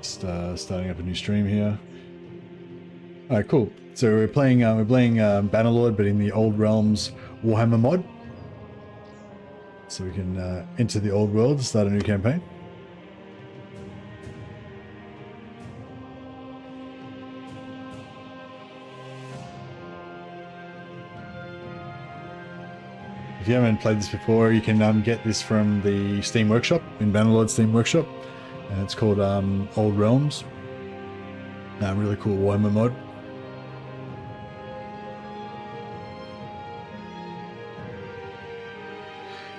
Just starting up a new stream here. All right, cool. So we're playing Bannerlord, but in the Old Realms Warhammer mod. So we can enter the old world, start a new campaign. If you haven't played this before, you can get this from the Steam Workshop, in Bannerlord Steam Workshop. And it's called Old Realms. Really cool Warhammer mod.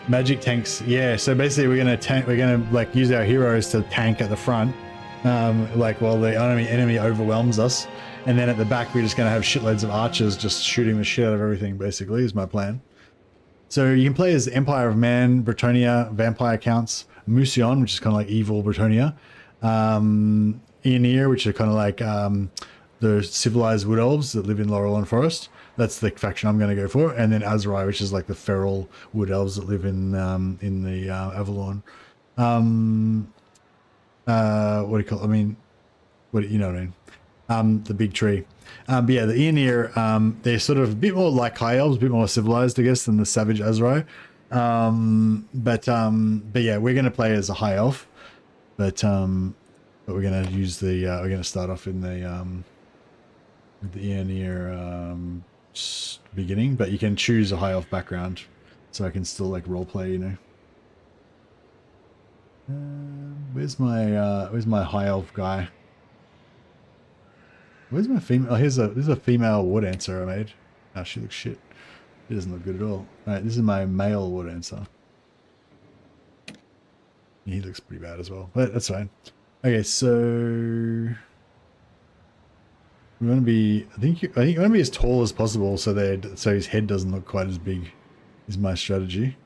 Magic tanks, yeah. So basically, we're gonna like use our heroes to tank at the front, like while the enemy overwhelms us, and then at the back we're just gonna have shitloads of archers just shooting the shit out of everything. Basically, is my plan. So you can play as Empire of Man, Bretonia, Vampire Counts, Musion, which is kind of like evil Bretonia, Aeonir, which are kind of like the civilized wood elves that live in Laurel Forest. That's the faction I'm going to go for, and then Azrai, which is like the feral wood elves that live in the Avalon. What do you call it? I mean, what you know what I mean? The big tree. But yeah, the Aeonir, they're sort of a bit more like high elves, a bit more civilized, I guess, than the savage Azrai. But yeah, we're going to play as a high elf, but we're going to use the we're going to start off in the with the Aeonir beginning, but you can choose a high elf background, so I can still like role play, you know. Where's my high elf guy? Where's my female? Oh, this is a female wood dancer I made. Oh, she looks shit. She doesn't look good at all. Alright, this is my male wood dancer. He looks pretty bad as well, but that's fine. Okay, so we want to be. I think you want to be as tall as possible, so his head doesn't look quite as big. Is my strategy.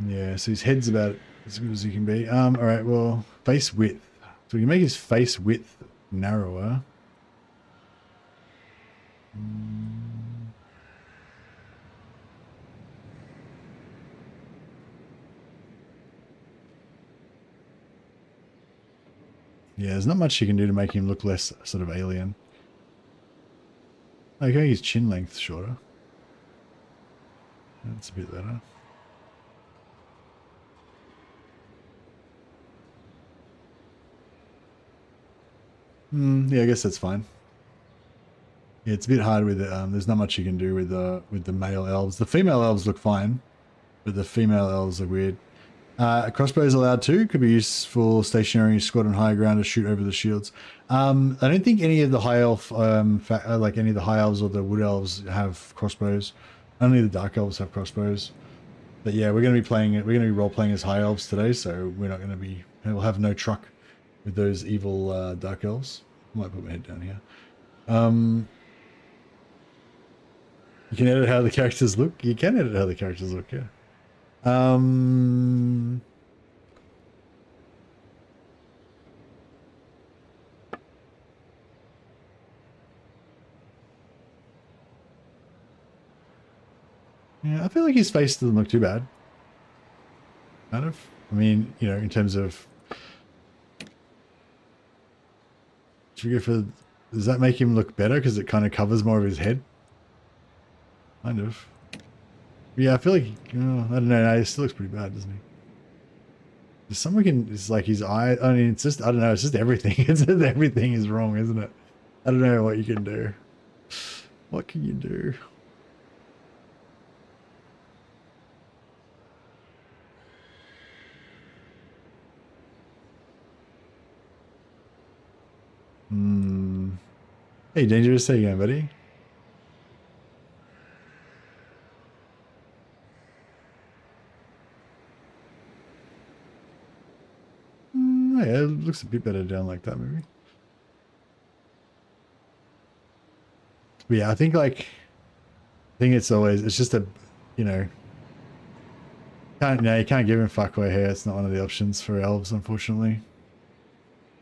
Yeah, so his head's about as good as he can be. All right, well, face width. So we can make his face width narrower. Yeah, there's not much you can do to make him look less sort of alien. Okay, his chin length shorter. That's a bit better. Yeah, I guess that's fine. Yeah, it's a bit hard with it. There's not much you can do with the male elves. The female elves look fine, but the female elves are weird. Crossbows allowed too. Could be used for stationary squad on high ground to shoot over the shields. I don't think any of the high elf, like any of the high elves or the wood elves have crossbows. Only the dark elves have crossbows. But yeah, we're going to be playing it. We're going to be role playing as high elves today, so we're not going to be. We'll have no truck with those evil dark elves. I might put my head down here. You can edit how the characters look. You can edit how the characters look. Yeah. Yeah, I feel like his face doesn't look too bad. Kind of. I mean, you know, in terms of. Should we go for? Does that make him look better because it kind of covers more of his head? Kind of. Yeah, I feel like I don't know. No, he still looks pretty bad, doesn't he? There's something it's like his eye. I mean, it's just I don't know. It's just everything. It's just everything is wrong, isn't it? I don't know what you can do. What can you do? Hey, Dangerous, how you going, buddy? Yeah, it looks a bit better down like that, maybe. But yeah, I think I think it's always, it's just a, you know, you can't give him fuckboy hair. It's not one of the options for elves, unfortunately.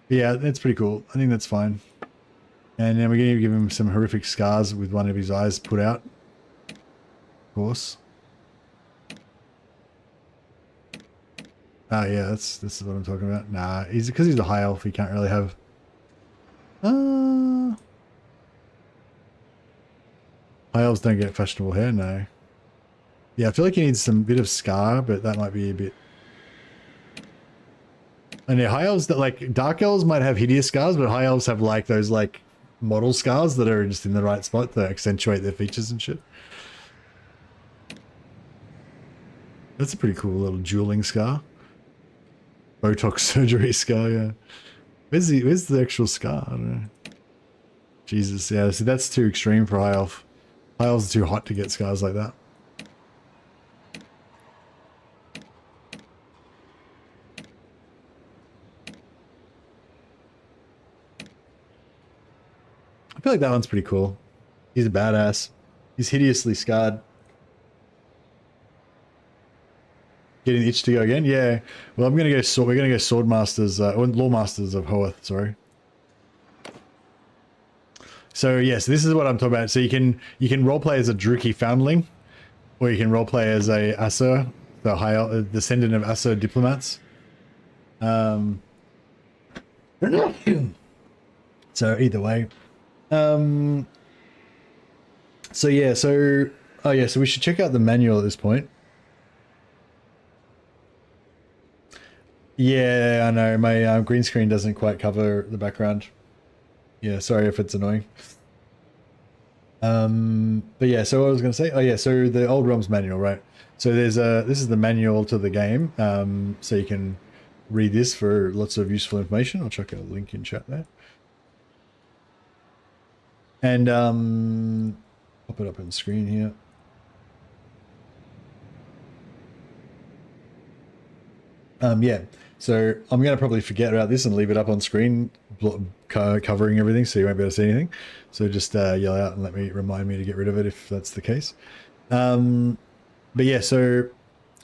But yeah, it's pretty cool. I think that's fine. And then we're going to give him some horrific scars with one of his eyes put out. Of course. Oh yeah, this is what I'm talking about. Nah, because he's a high elf, he can't really have. High elves don't get fashionable hair, no. Yeah, I feel like he needs some bit of scar, but that might be a bit. And yeah, high elves that like dark elves might have hideous scars, but high elves have like those like model scars that are just in the right spot to accentuate their features and shit. That's a pretty cool little dueling scar. Botox surgery scar, yeah. Where's the actual scar? I don't know. Jesus, yeah, see that's too extreme for high elf. High elves are too hot to get scars like that. I feel like that one's pretty cool. He's a badass. He's hideously scarred. Getting the itch to go again? Yeah. Well, we're gonna go sword masters, or law masters of Hoeth, sorry. So yes, this is what I'm talking about. So you can roleplay as a Druki foundling, or you can roleplay as a Asur, the high descendant of Asur diplomats. So either way. So yeah, so oh yeah, so we should check out the manual at this point. Yeah, I know my green screen doesn't quite cover the background. Yeah, sorry if it's annoying. But yeah, so what I was going to say, oh yeah, so the old Realms manual, right? So there's this is the manual to the game. So you can read this for lots of useful information. I'll chuck a link in chat there. And pop it up on the screen here. Yeah, so I'm going to probably forget about this and leave it up on screen, covering everything, so you won't be able to see anything. So just yell out and remind me to get rid of it if that's the case. But yeah, so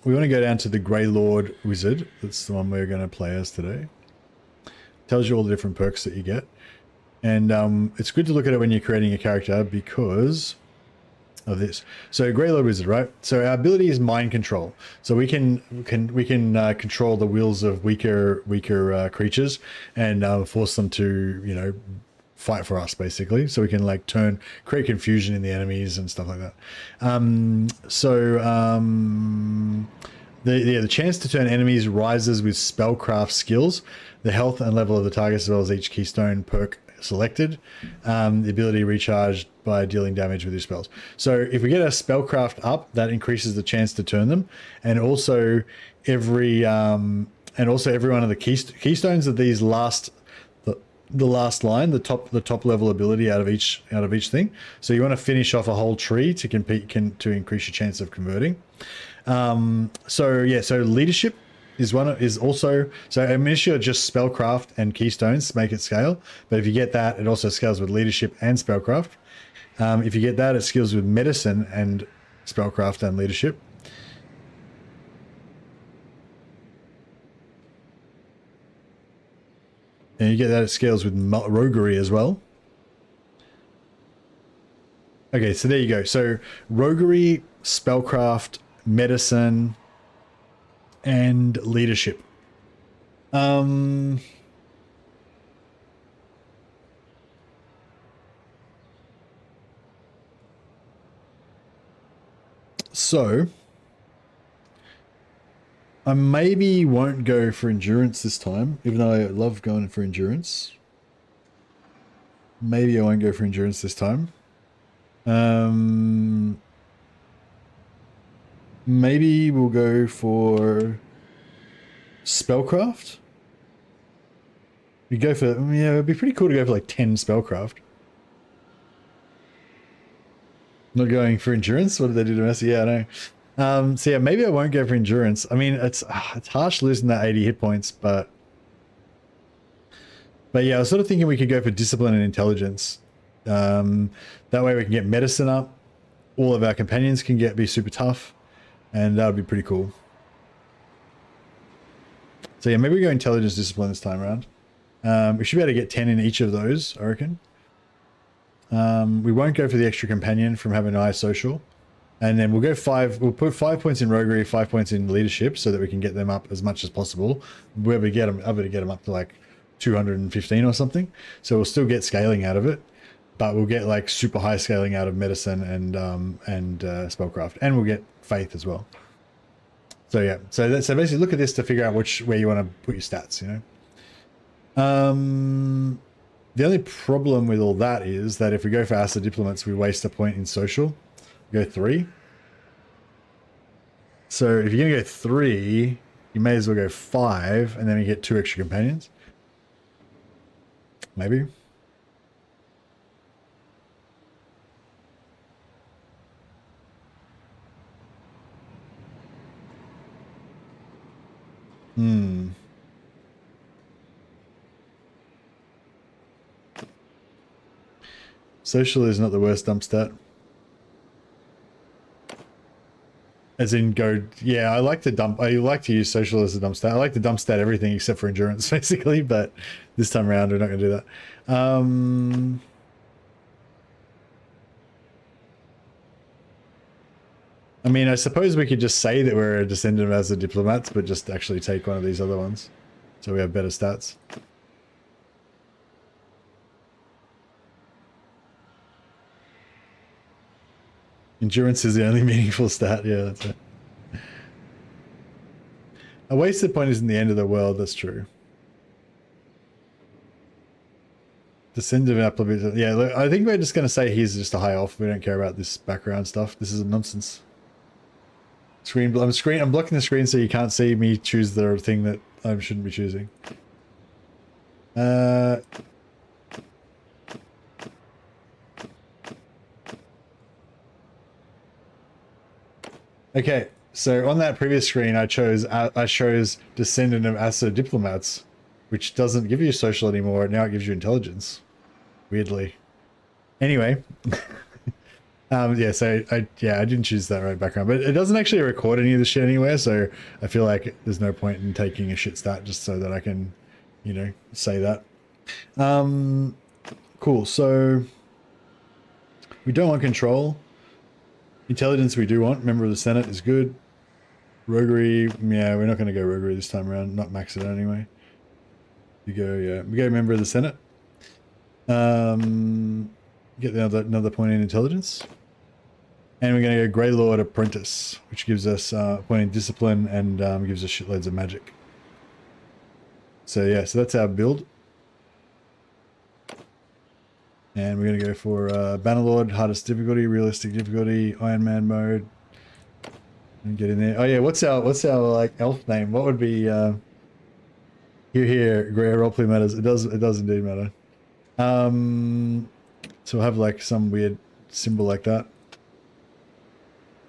we want to go down to the Grey Lord Wizard. That's the one we're going to play as today. Tells you all the different perks that you get. And it's good to look at it when you're creating a character because of this. So Grey Lord Wizard, right? So our ability is mind control. So we can control the wills of weaker creatures and force them to, you know, fight for us basically. So we can like create confusion in the enemies and stuff like that. The chance to turn enemies rises with spellcraft skills, the health and level of the target as well as each keystone perk selected. The ability recharged by dealing damage with your spells. So if we get our spellcraft up, that increases the chance to turn them, and also every one of the keystones of these the last line, the top level ability out of each thing. So you want to finish off a whole tree to to increase your chance of converting. So yeah, so leadership is also, so initially just spellcraft and keystones make it scale, but if you get that, it also scales with leadership and spellcraft. If you get that, it scales with medicine and spellcraft and leadership. And you get that, it scales with roguery as well. Okay, so there you go. So roguery, spellcraft, medicine, and leadership. So I maybe won't go for endurance this time, even though I love going for endurance. Maybe I won't go for endurance this time. Maybe we'll go for spellcraft. We go for, yeah, it'd be pretty cool to go for like 10 spellcraft. Not going for endurance? What did they do to Messi? Yeah, I know. So yeah, maybe I won't go for endurance. I mean, it's harsh losing that 80 hit points, but yeah, I was sort of thinking we could go for discipline and intelligence. That way we can get medicine up. All of our companions can be super tough, and that would be pretty cool. So yeah, maybe we go intelligence discipline this time around. We should be able to get 10 in each of those, I reckon. We won't go for the extra companion from having high social. And then we'll go 5, we'll put 5 points in roguery, 5 points in leadership so that we can get them up as much as possible. We'll be able to get them up to like 215 or something. So we'll still get scaling out of it, but we'll get like super high scaling out of medicine and spellcraft, and we'll get faith as well. So yeah, so basically look at this to figure out where you want to put your stats, you know. The only problem with all that is that if we go for acid diplomats, we waste a point in social. Go 3. So if you're going to go 3, you may as well go 5, and then you get 2 extra companions. Maybe. Social is not the worst dump stat. As in go, yeah, I like to use social as a dump stat. I like to dump stat everything except for endurance, basically, but this time around we're not going to do that. I mean, I suppose we could just say that we're a descendant of acid diplomats, but just actually take one of these other ones, so we have better stats. Endurance is the only meaningful stat, yeah, that's it. A wasted point isn't the end of the world, that's true. Descendant of Applebee, yeah, look, I think we're just going to say he's just a high elf. We don't care about this background stuff. This is nonsense. I'm blocking the screen so you can't see me choose the thing that I shouldn't be choosing. Okay, so on that previous screen, I chose Descendant of Acid Diplomats, which doesn't give you social anymore. Now it gives you intelligence. Weirdly. Anyway, yeah. So I didn't choose that right background, but it doesn't actually record any of the shit anywhere. So I feel like there's no point in taking a shit stat just so that I can, you know, say that. Cool. So we don't want control. Intelligence we do want. Member of the Senate is good. Roguery, yeah, we're not going to go roguery this time around. Not max it out anyway. We go member of the Senate. Get another point in intelligence. And we're going to go Grey Lord Apprentice, which gives us a point in discipline and gives us shitloads of magic. So yeah, so that's our build. And we're going to go for Bannerlord, hardest difficulty, realistic difficulty, Iron Man mode. And get in there. Oh yeah, what's our like elf name? What would be here, Grey roleplay matters. It does indeed matter. So we'll have like some weird symbol like that.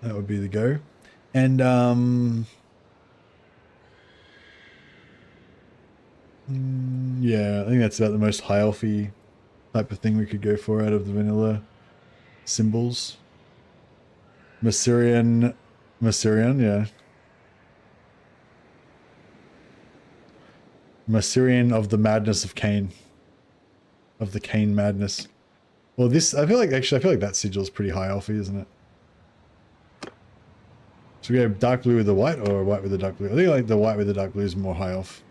That would be the go. And yeah, I think that's about the most high elfy type of thing we could go for out of the vanilla symbols. Masurian, yeah. Masurian of the madness of Cain. Of the Cain madness. Well, this, I feel like that sigil is pretty high elfy, isn't it? So we go dark blue with the white or white with the dark blue? I think like the white with the dark blue is more high elf.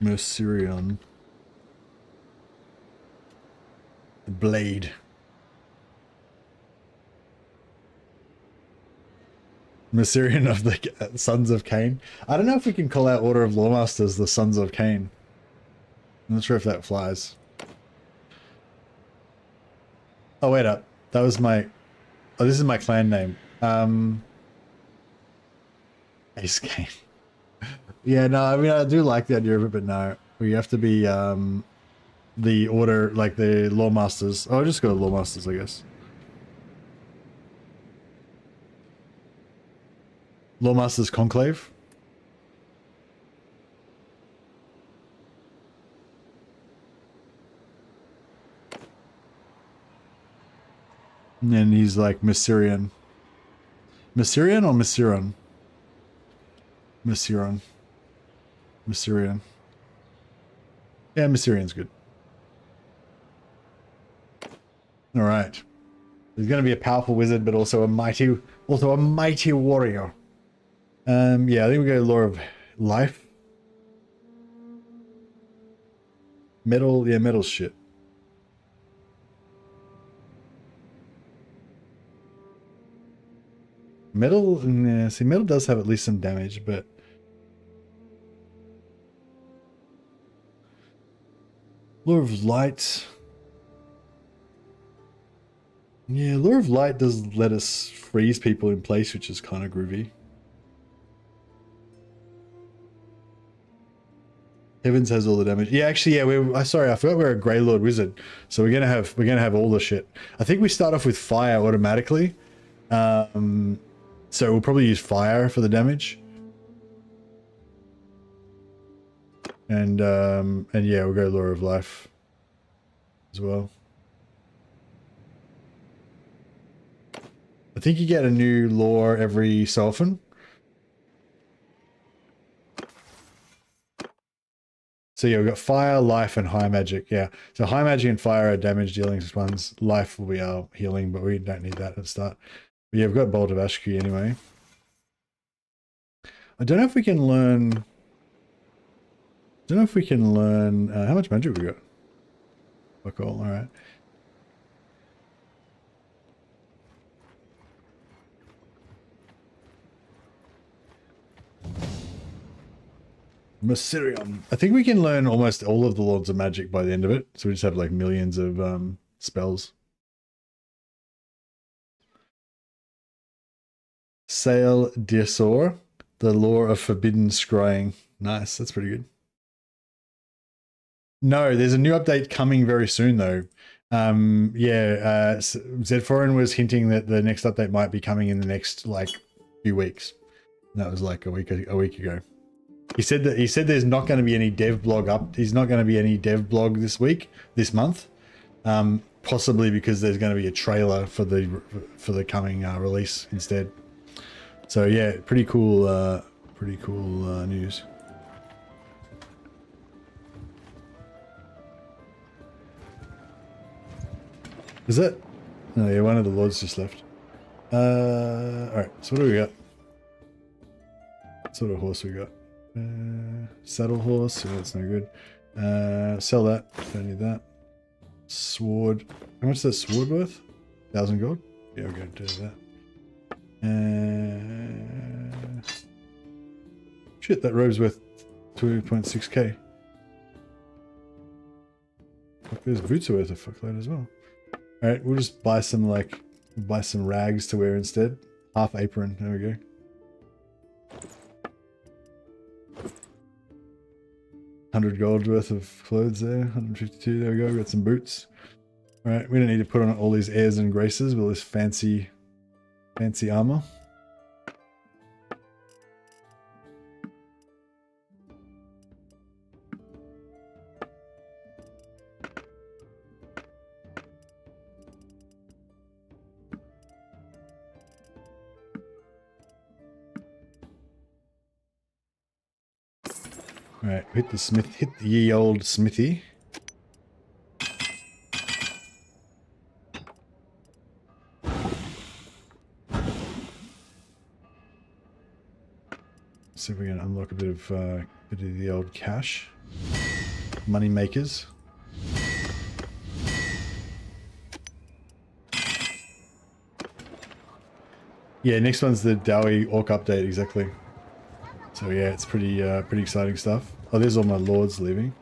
Mercurion. The blade. Mercurion of the Sons of Cain. I don't know if we can call out Order of Loremasters the Sons of Cain. I'm not sure if that flies. Oh, wait up. That was my... Oh, this is my clan name. Ace Cain. Yeah, no, I mean, I do like the idea of it, but no. We have to be the Order, like the Loremasters. Oh, I'll just go to Loremasters, I guess. Loremasters Conclave. And then he's like Mycerian. Mycerian or Myceron? Myceron. Mycerian. Yeah, Mycerian's good. All right. He's going to be a powerful wizard, but also a mighty warrior. Yeah, I think we go Lore of Life. Metal, yeah, metal's shit. Metal, yeah, see, metal does have at least some damage, but Lure of Light. Yeah, Lure of Light does let us freeze people in place, which is kind of groovy. Heavens has all the damage. Yeah, actually, yeah. Sorry, I forgot we're a Grey Lord wizard, so we're gonna have all the shit. I think we start off with fire automatically, so we'll probably use fire for the damage. And yeah, we'll go Lore of Life as well. I think you get a new lore every so often. So yeah, we've got fire, life, and high magic. Yeah, so high magic and fire are damage dealing ones. Life will be our healing, but we don't need that at the start. But yeah, we've got Bolt of Ashki anyway. I don't know if we can learn... how much magic we got? Fuck all right. Mycerium. I think we can learn almost all of the Lords of Magic by the end of it. So we just have like millions of spells. Sail Diasor, the Lore of Forbidden Scrying. Nice, that's pretty good. No, there's a new update coming very soon though. Yeah, Zedforin was hinting that the next update might be coming in the next like few weeks. And that was like a week ago. He said there's not going to be any dev blog up. There's not going to be any dev blog this month. Possibly because there's going to be a trailer for the coming release instead. So yeah, pretty cool news. Is that? Oh yeah, one of the lords just left. Alright, so what do we got? What sort of horse we got? Saddle horse, so that's no good. Sell that, don't need that. Sword, how much is that sword worth? 1,000 gold? Yeah, we're going to do that. Shit, that robe's worth 2.6k. Fuck, those boots are worth a fuckload as well. Alright, we'll just buy some rags to wear instead. Half apron, there we go. $100 gold worth of clothes there, 152, there we go, got some boots. Alright, we don't need to put on all these airs and graces with all this fancy armor. Alright, hit the ye old smithy. See if we can unlock a bit of the old cash. Money makers. Yeah, next one's the Dowie Orc update, exactly. So yeah, it's pretty exciting stuff. Oh, there's all my lords leaving.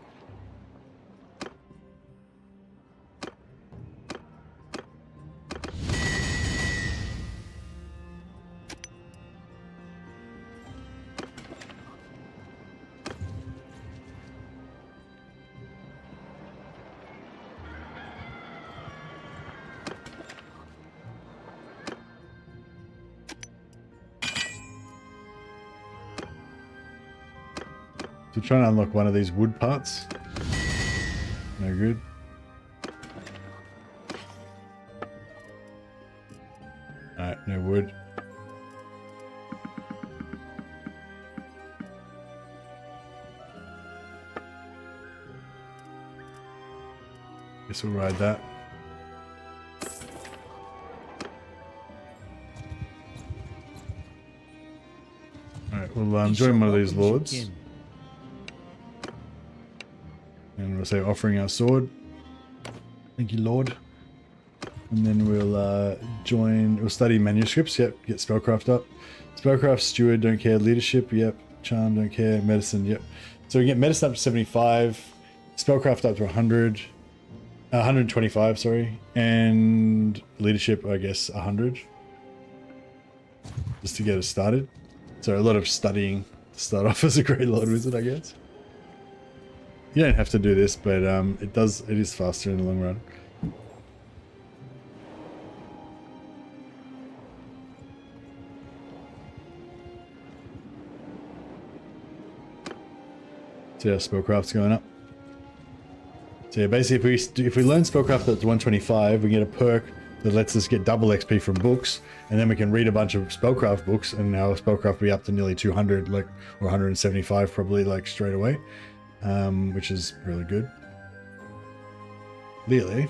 So trying to unlock one of these wood parts. No good. No wood. Guess we'll ride that. Alright, we'll join one of these lords. And we'll say offering our sword. Thank you, Lord. And then we'll study manuscripts, yep, get spellcraft up. Spellcraft, steward, don't care. Leadership, yep. Charm, don't care. Medicine, yep. So we get medicine up to 75, spellcraft up to 100, 125, sorry. And leadership, I guess, 100. Just to get us started. So a lot of studying to start off as a Great Lord Wizard, I guess. You don't have to do this, but it is faster in the long run. So yeah, spellcraft's going up. So yeah, basically if we learn spellcraft up to 125, we get a perk that lets us get double XP from books, and then we can read a bunch of spellcraft books, and now spellcraft will be up to nearly 200, like, or 175 probably, like, straight away, which is really good. Really.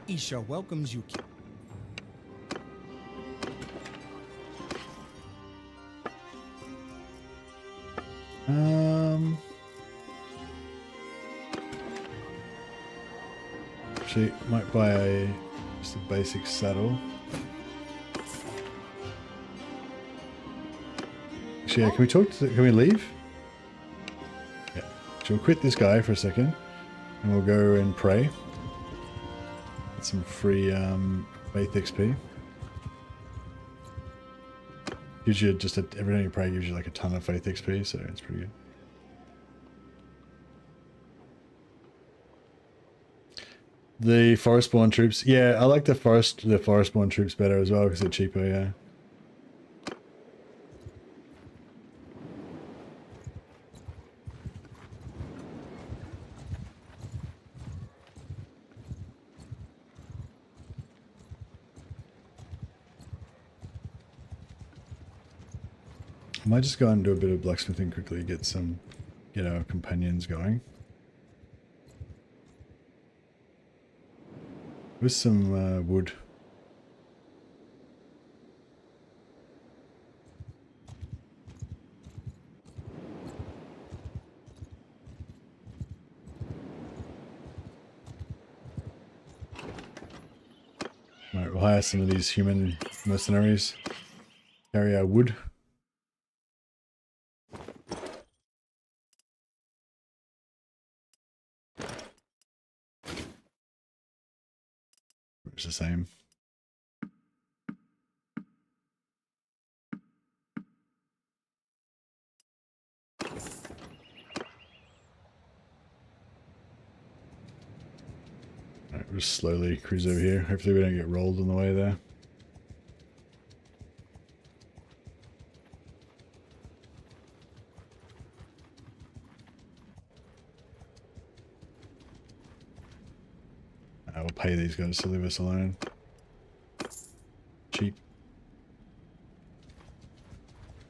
Isha welcomes you. Actually, might buy just a basic saddle. Actually, yeah, can we leave? Yeah. So we'll quit this guy for a second, and we'll go and pray. Get some free faith XP. Gives you just every time you pray gives you like a ton of faith XP, so it's pretty good. The forest-born troops, yeah, I like the forest-born troops better as well because they're cheaper, yeah. I might just go and do a bit of blacksmithing quickly, get our companions going. With some wood. Alright, we'll hire some of these human mercenaries. Carry our wood. It's the same. Alright, we'll just slowly cruise over here. Hopefully we don't get rolled on the way there. I will pay these guys to leave us alone. Cheap.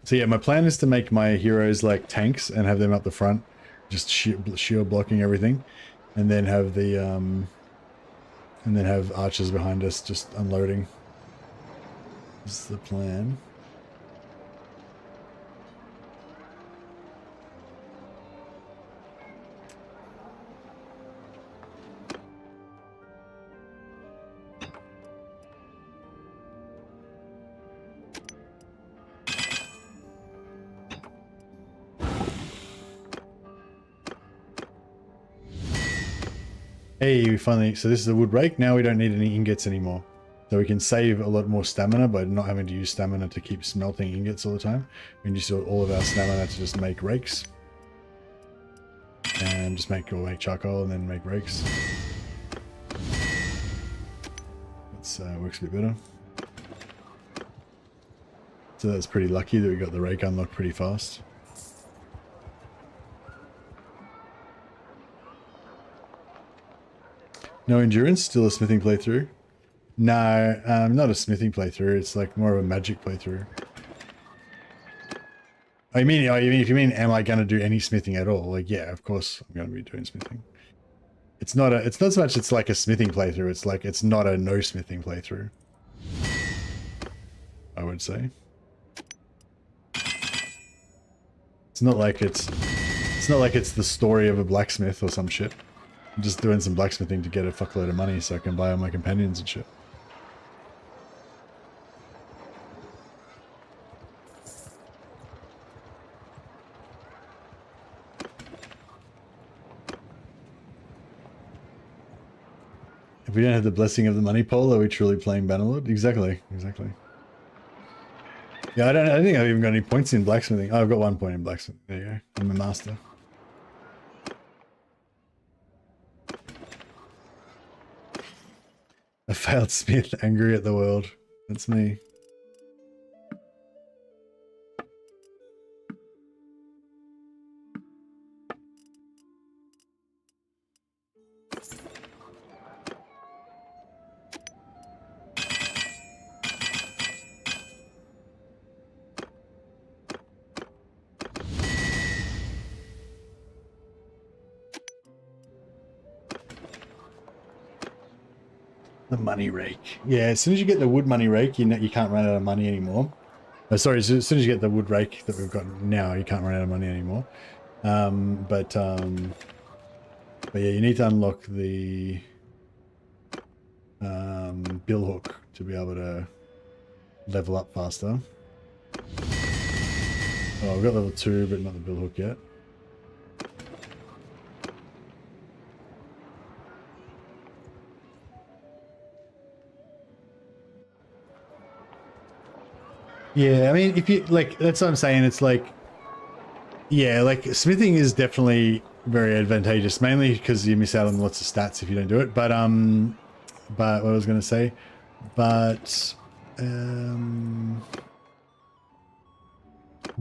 So yeah, my plan is to make my heroes like tanks and have them up the front, just shield blocking everything, and then have the archers behind us just unloading. This is the plan. Hey, we finally, so this is a wood rake. Now we don't need any ingots anymore. So we can save a lot more stamina by not having to use stamina to keep smelting ingots all the time. We can just use all of our stamina to just make rakes. And just make charcoal and then make rakes. That works a bit better. So that's pretty lucky that we got the rake unlocked pretty fast. No endurance, still a smithing playthrough. No, not a smithing playthrough. It's like more of a magic playthrough. I mean, if you mean, am I going to do any smithing at all? Like, yeah, of course I'm going to be doing smithing. It's not so much it's like a smithing playthrough. It's like, it's not a no smithing playthrough, I would say. It's not like it's the story of a blacksmith or some shit. I'm just doing some blacksmithing to get a fuckload of money so I can buy all my companions and shit. If we don't have the blessing of the money pole, are we truly playing Bannerlord? Exactly, exactly. Yeah, I don't think I've even got any points in blacksmithing. Oh, I've got 1 point in blacksmithing. There you go. I'm a master. A failed smith, angry at the world. That's me. The money rake. Yeah, as soon as you get the wood money rake, you know you can't run out of money anymore. Oh, sorry, as soon as you get the wood rake that we've got now, you can't run out of money anymore. But yeah, you need to unlock the bill hook to be able to level up faster. Oh, I've got level 2, but not the bill hook yet. Yeah, I mean, if you like, that's what I'm saying. It's like, yeah, like smithing is definitely very advantageous, mainly because you miss out on lots of stats if you don't do it. But what I was gonna say, but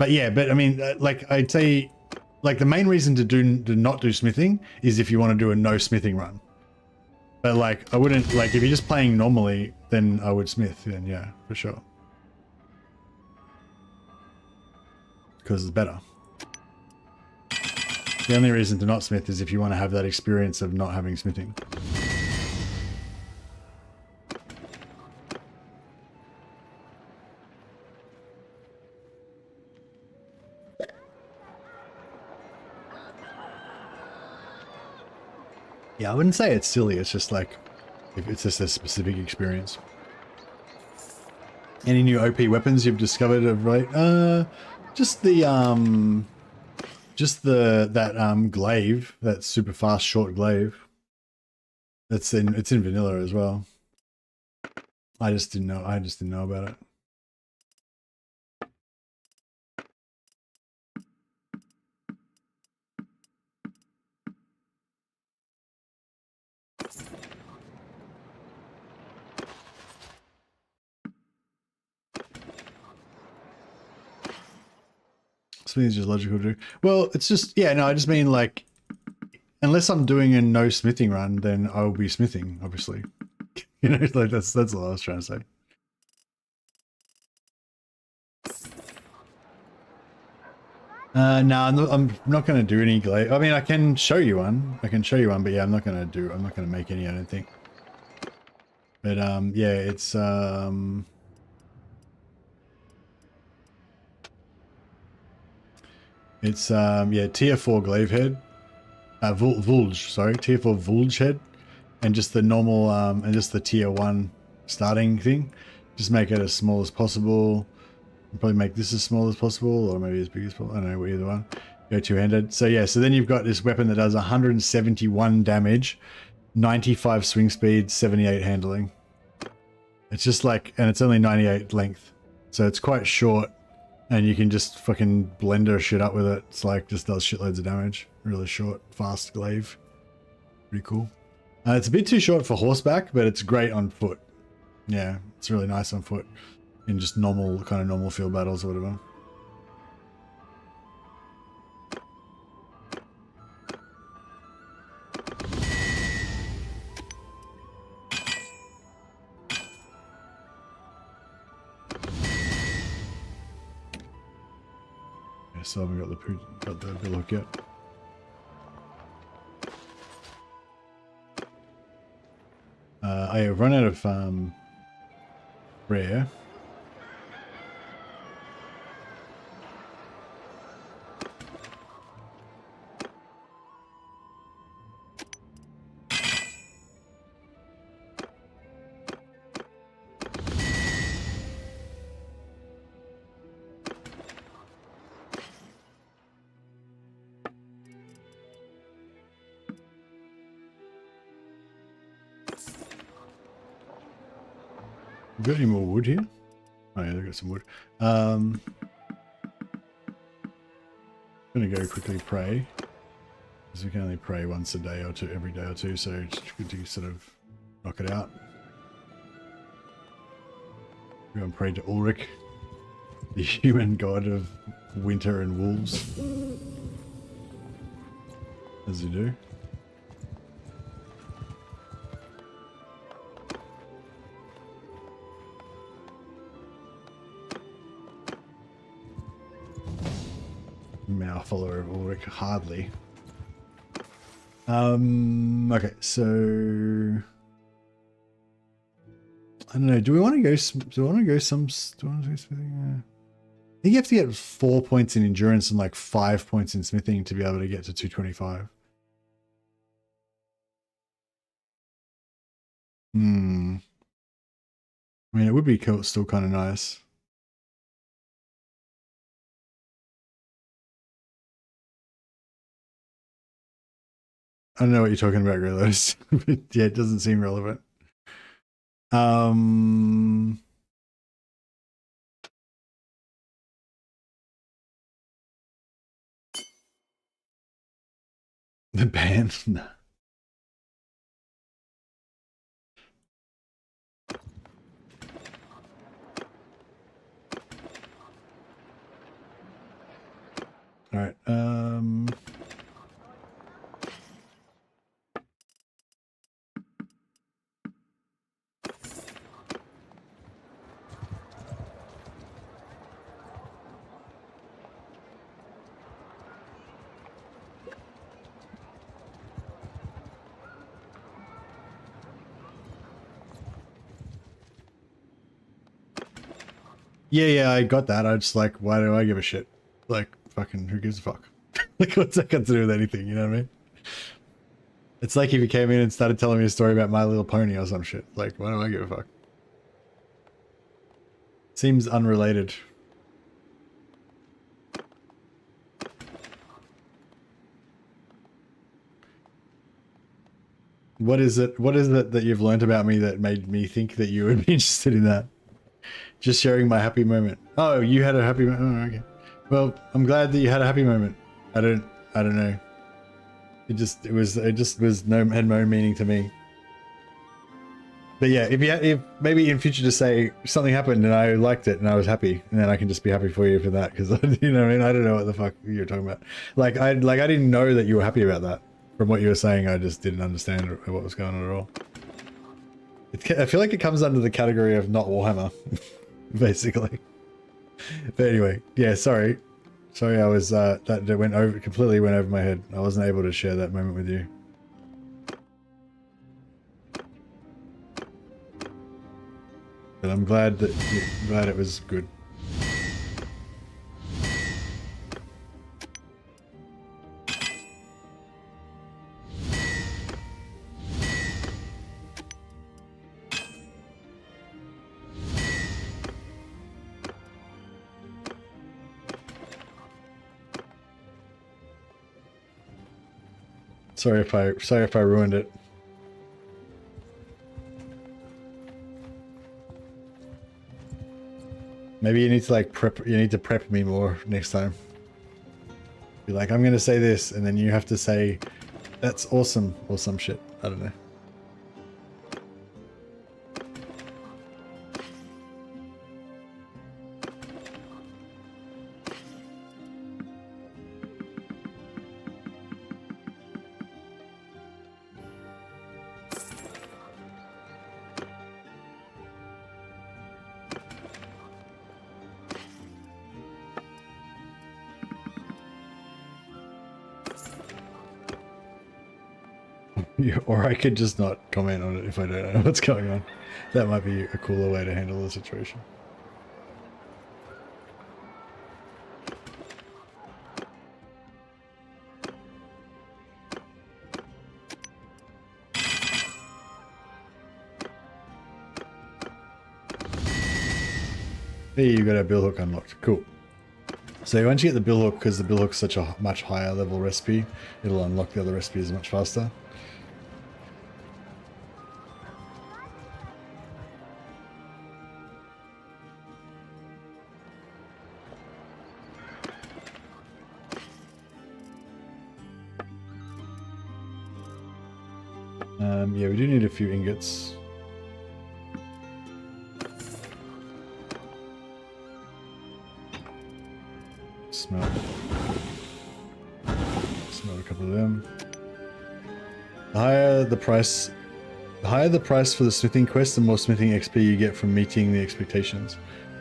yeah, but I mean, like I'd say, like the main reason to not do smithing is if you want to do a no smithing run. But like, I wouldn't, like, if you're just playing normally, then I would smith. Then yeah, for sure. Because it's better. The only reason to not smith is if you want to have that experience of not having smithing. Yeah, I wouldn't say it's silly. It's just like, if it's just a specific experience. Any new OP weapons you've discovered of late? Just the glaive, that super fast short glaive. It's in vanilla as well. I just didn't know about it. Smithing is just logical to do. Well, it's just, yeah, no, I just mean like, unless I'm doing a no smithing run, then I will be smithing, obviously. You know, like that's all I was trying to say. No, I'm not going to do any glaive. I mean, I can show you one. But yeah, I'm not going to make any, I don't think. But yeah, it's yeah, tier 4 glaive head. Vulge, sorry, tier 4 Vulge head. And just the normal and just the tier 1 starting thing. Just make it as small as possible. Probably make this as small as possible, or maybe as big as possible. I don't know, either one. Go two-handed. So yeah, so then you've got this weapon that does 171 damage, 95 swing speed, 78 handling. It's just like, and it's only 98 length. So it's quite short, and you can just fucking blender shit up with it. It's like, just does shitloads of damage. Really short, fast glaive. Pretty cool. It's a bit too short for horseback, but it's great on foot. Yeah, it's really nice on foot. In just normal field battles or whatever. I still haven't got the bill hook yet. I run out of rare. Got any more wood here? Oh yeah, they've got some wood. I'm gonna go quickly pray, because we can only pray once a day or two, every day or two, so it's good to sort of knock it out. We're gonna pray to Ulrich, the human god of winter and wolves, as you do. Now follower of Ulrich, hardly. Okay, so I don't know. Do we want to go? Do we want to go some? Do we want to go smithing? I think you have to get 4 points in endurance and like 5 points in smithing to be able to get to 225. I mean, it would be cool, still kind of nice. I don't know what you're talking about, Grillos. Yeah, it doesn't seem relevant. The band? No. All right. Yeah, I got that. I just like, why do I give a shit? Like, fucking, who gives a fuck? Like, what's that got to do with anything? You know what I mean? It's like if you came in and started telling me a story about My Little Pony or some shit. Like, why do I give a fuck? Seems unrelated. What is it? What is it that you've learned about me that made me think that you would be interested in that? Just sharing my happy moment. Oh, you had a happy moment. Oh, okay. Well, I'm glad that you had a happy moment. I don't know. It just was had no meaning to me. But yeah, if maybe in future to say something happened and I liked it and I was happy, and then I can just be happy for you for that, because you know what I mean. I don't know what the fuck you're talking about. Like I didn't know that you were happy about that. From what you were saying, I just didn't understand what was going on at all. I feel like it comes under the category of not Warhammer, basically. But anyway, yeah, sorry, I was that completely went over my head. I wasn't able to share that moment with you. But I'm glad that it was good. Sorry if I ruined it. Maybe you need to like prep me more next time. Be like, I'm gonna say this, and then you have to say, that's awesome, or some shit. I don't know. Or I could just not comment on it if I don't know what's going on. That might be a cooler way to handle the situation. Hey, you got our bill hook unlocked. Cool. So once you get the bill hook, because the bill hook's such a much higher level recipe, it'll unlock the other recipes much faster. Yeah, we do need a few ingots. Smelt a couple of them. The higher the price for the smithing quest, the more smithing XP you get from meeting the expectations.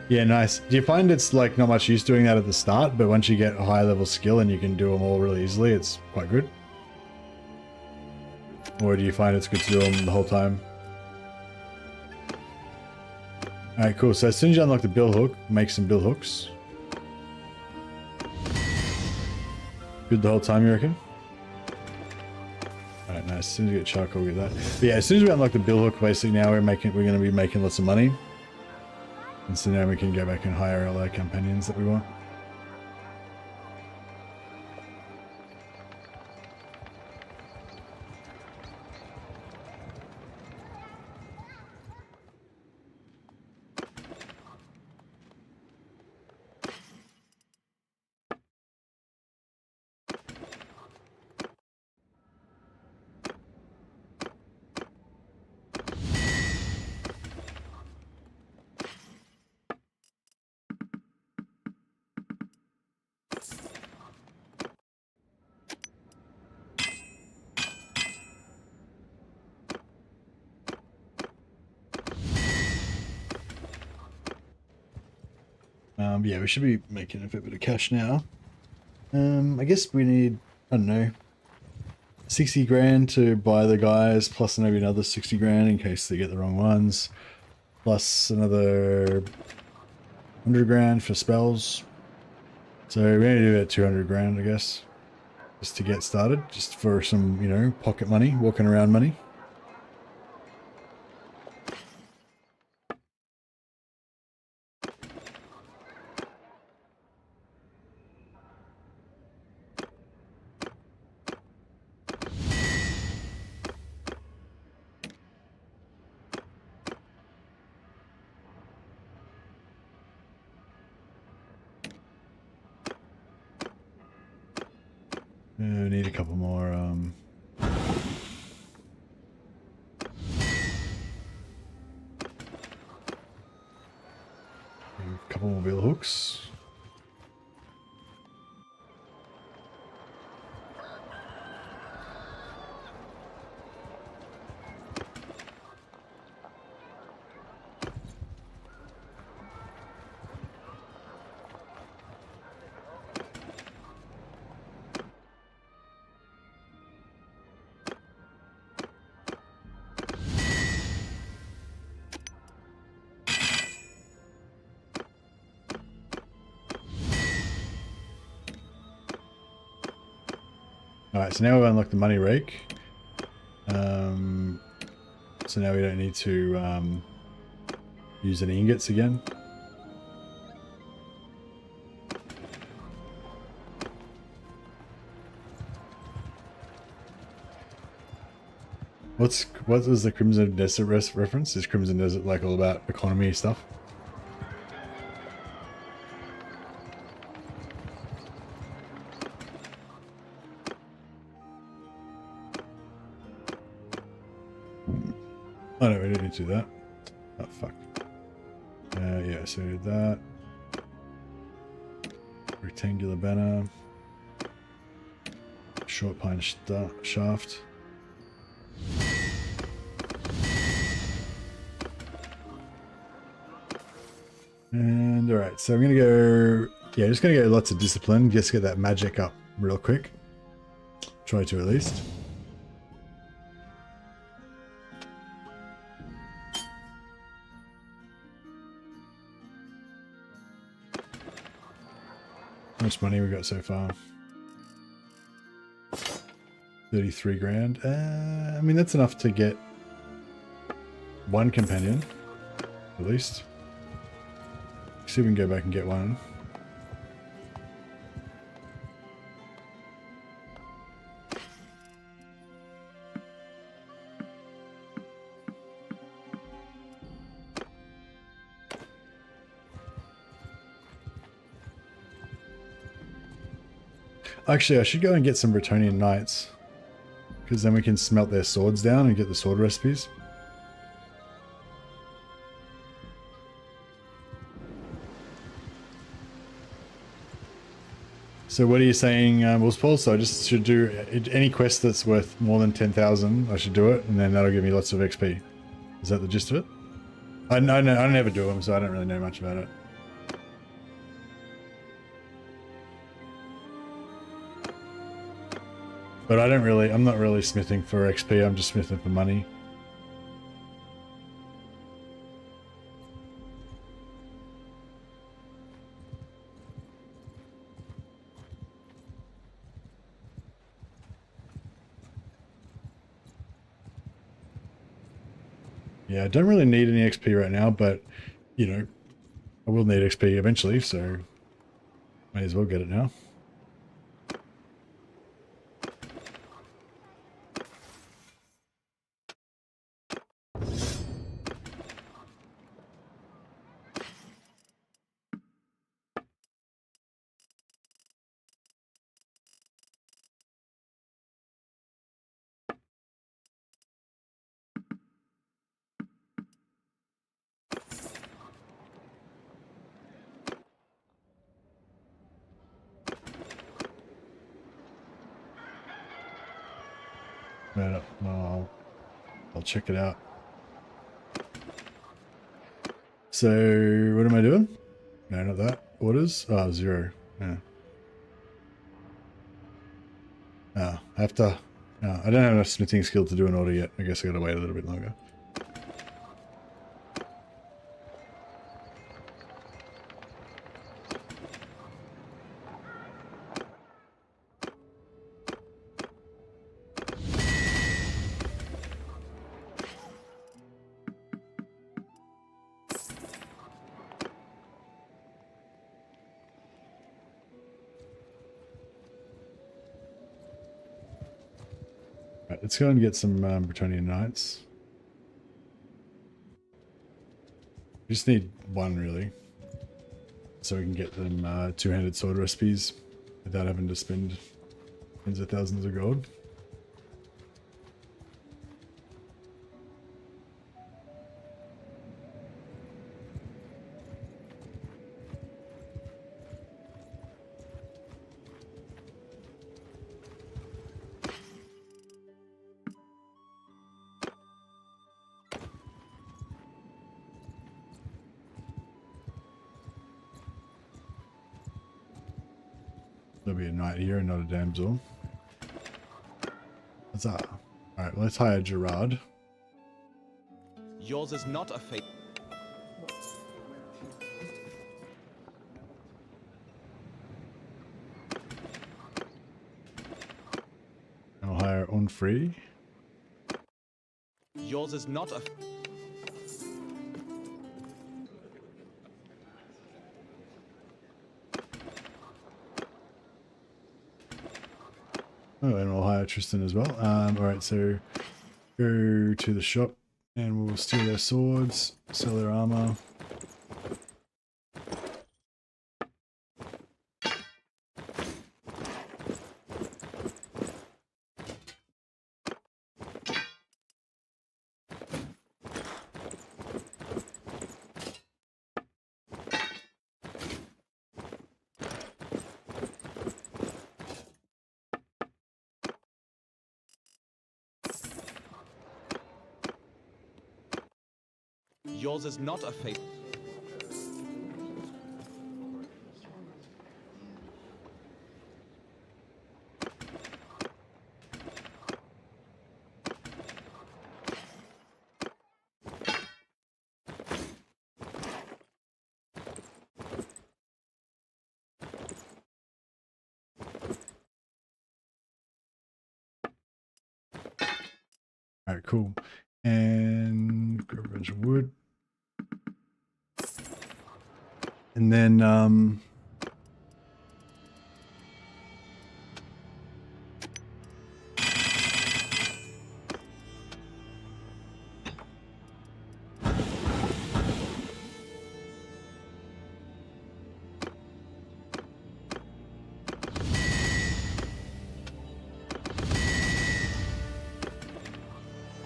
Yeah, nice. Do you find it's like not much use doing that at the start, but once you get a higher level skill and you can do them all really easily, it's quite good? Or do you find it's good to do them the whole time? Alright, cool. So as soon as you unlock the bill hook, make some bill hooks. Good the whole time, you reckon? Alright, nice. As soon as you get charcoal, get that. But yeah, as soon as we unlock the bill hook, basically now we're going to be making lots of money. And so now we can go back and hire all our companions that we want. Yeah, we should be making a fair bit of cash now. I guess we need, I don't know, 60 grand to buy the guys, plus maybe another 60 grand in case they get the wrong ones, plus another 100 grand for spells. So we're going to do about 200 grand, I guess, just to get started, just for some, you know, pocket money, walking around money. We need a couple more, a couple more bill hooks. Alright, so now we've unlocked the money rake. So now we don't need to use any ingots again. What was the Crimson Desert reference? Is Crimson Desert like all about economy stuff? Oh no, we didn't need to do that. Oh fuck. Yeah, so that. Rectangular banner. Short pine shaft. And alright, so I'm gonna go, yeah, just gonna go lots of discipline, just get that magic up real quick. Try to at least. How much money we got so far? 33 grand. I mean, that's enough to get one companion, at least. See if we can go back and get one. Actually, I should go and get some Bretonnian knights, because then we can smelt their swords down and get the sword recipes. So what are you saying, Wolf's Paul? So I just should do any quest that's worth more than 10,000, I should do it, and then that'll give me lots of XP. Is that the gist of it? I never do them, so I don't really know much about it. But I'm not really smithing for XP, I'm just smithing for money. Yeah, I don't really need any XP right now, but, you know, I will need XP eventually, so may as well get it now. Right, I'll check it out. So, what am I doing? No, not that. Orders? Oh, 0. Yeah. Oh, I have to... No, I don't have enough smithing skill to do an order yet. I guess I gotta wait a little bit longer. Right, let's go and get some Bretonnian knights. We just need one, really. So we can get them two-handed sword recipes without having to spend tens of thousands of gold. There'll be a knight here and not a damsel. What's that? Alright, let's hire Gerard. Yours is not a fate. I'll hire Unfree. Yours is not a... Oh, and we'll hire Tristan as well. Alright, so go to the shop and we'll steal their swords, sell their armor. Yours is not a fate. All right, cool. And grab a bunch of wood. And then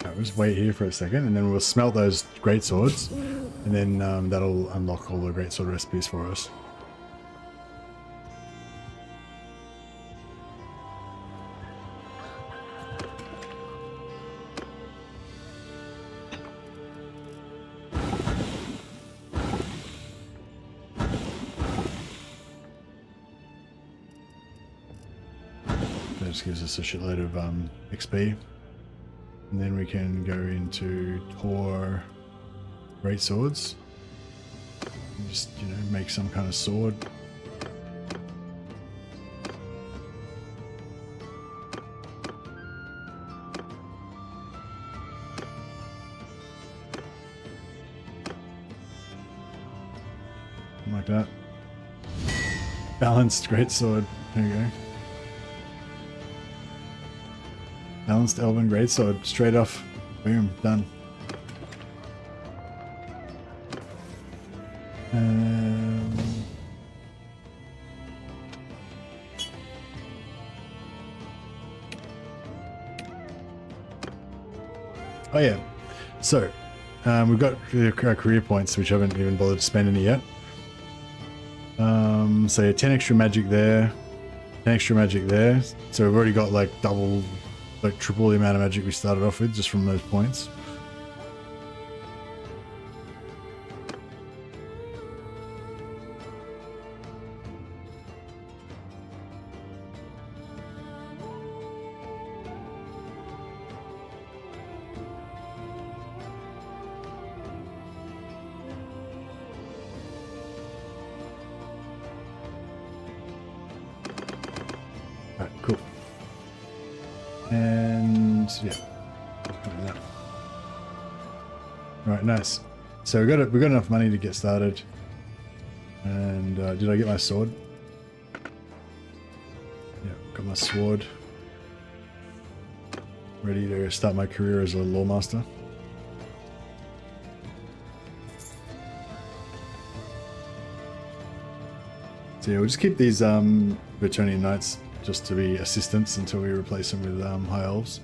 I'll just wait here for a second, and then we'll smelt those great swords, and then that'll unlock all the great sword recipes for us. That just gives us a shitload of XP. And then we can go into Tor great swords. And just, you know, make some kind of sword. Like that. Balanced great sword. There you go. Balanced Elven Greatsword, straight off. Boom, done. Oh yeah, so we've got our career points, which I haven't even bothered to spend any yet. So yeah, 10 extra magic there, 10 extra magic there. So we've already got like double, like triple the amount of magic we started off with just from those points. Alright, cool. And yeah, right, nice. So we got enough money to get started. And did I get my sword? Yeah, got my sword. Ready to start my career as a Loremaster. So yeah, we'll just keep these Bretonnian Knights just to be assistants until we replace them with High Elves.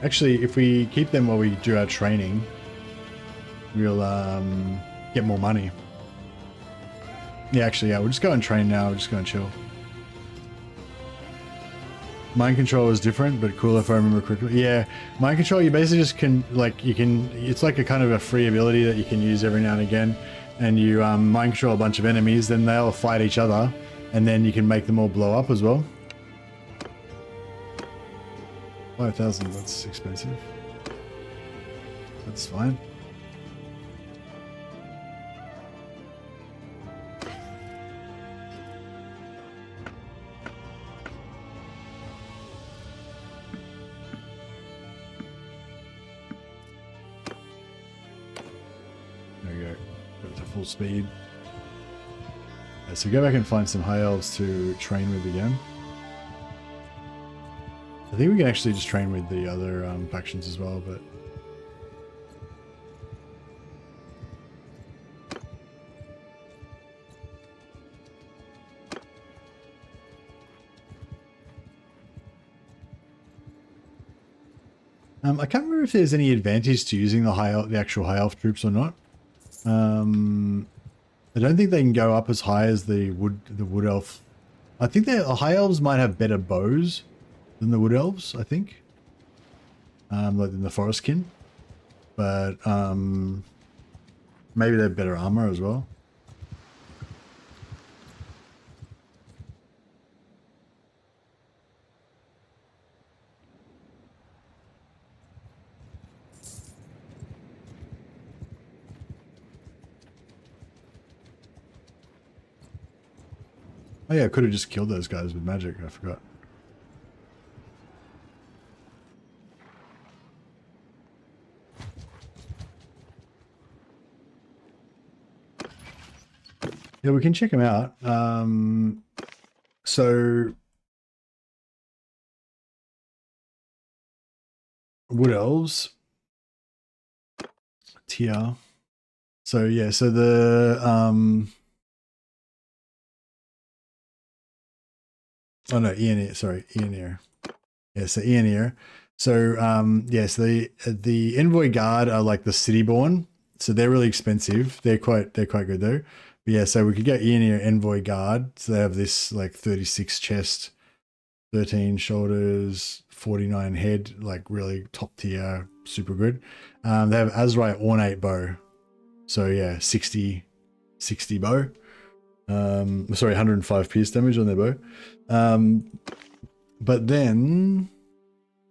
Actually, if we keep them while we do our training, we'll get more money. Yeah, actually, yeah, we'll just go and train now. We'll just go and chill. Mind control is different, but cool if I remember correctly. Yeah, mind control, you basically just can, like, it's like a kind of a free ability that you can use every now and again. And you mind control a bunch of enemies, then they'll fight each other, and then you can make them all blow up as well. 5,000, that's expensive. That's fine. There we go. Go to full speed. So go back and find some High Elves to train with again. I think we can actually just train with the other factions as well, but... I can't remember if there's any advantage to using the actual High Elf troops or not. I don't think they can go up as high as the Wood Elf. I think the High Elves might have better bows than the Wood Elves, I think. Like than the Forestkin. But maybe they have better armor as well. Oh yeah, I could have just killed those guys with magic. I forgot. Yeah, we can check them out. So Wood Elves tier. So yeah, so the oh no, Eoneer, sorry, Eoneer. Yeah, so Eoneer. So yes, the Envoy Guard are like the city born, so they're really expensive. They're quite good though. But yeah, so we could get Eoneer Envoy Guard. So they have this like 36 chest, 13 shoulders, 49 head, like really top tier, super good. They have Azrai Ornate Bow. So yeah, 60 bow. Sorry, 105 pierce damage on their bow. But then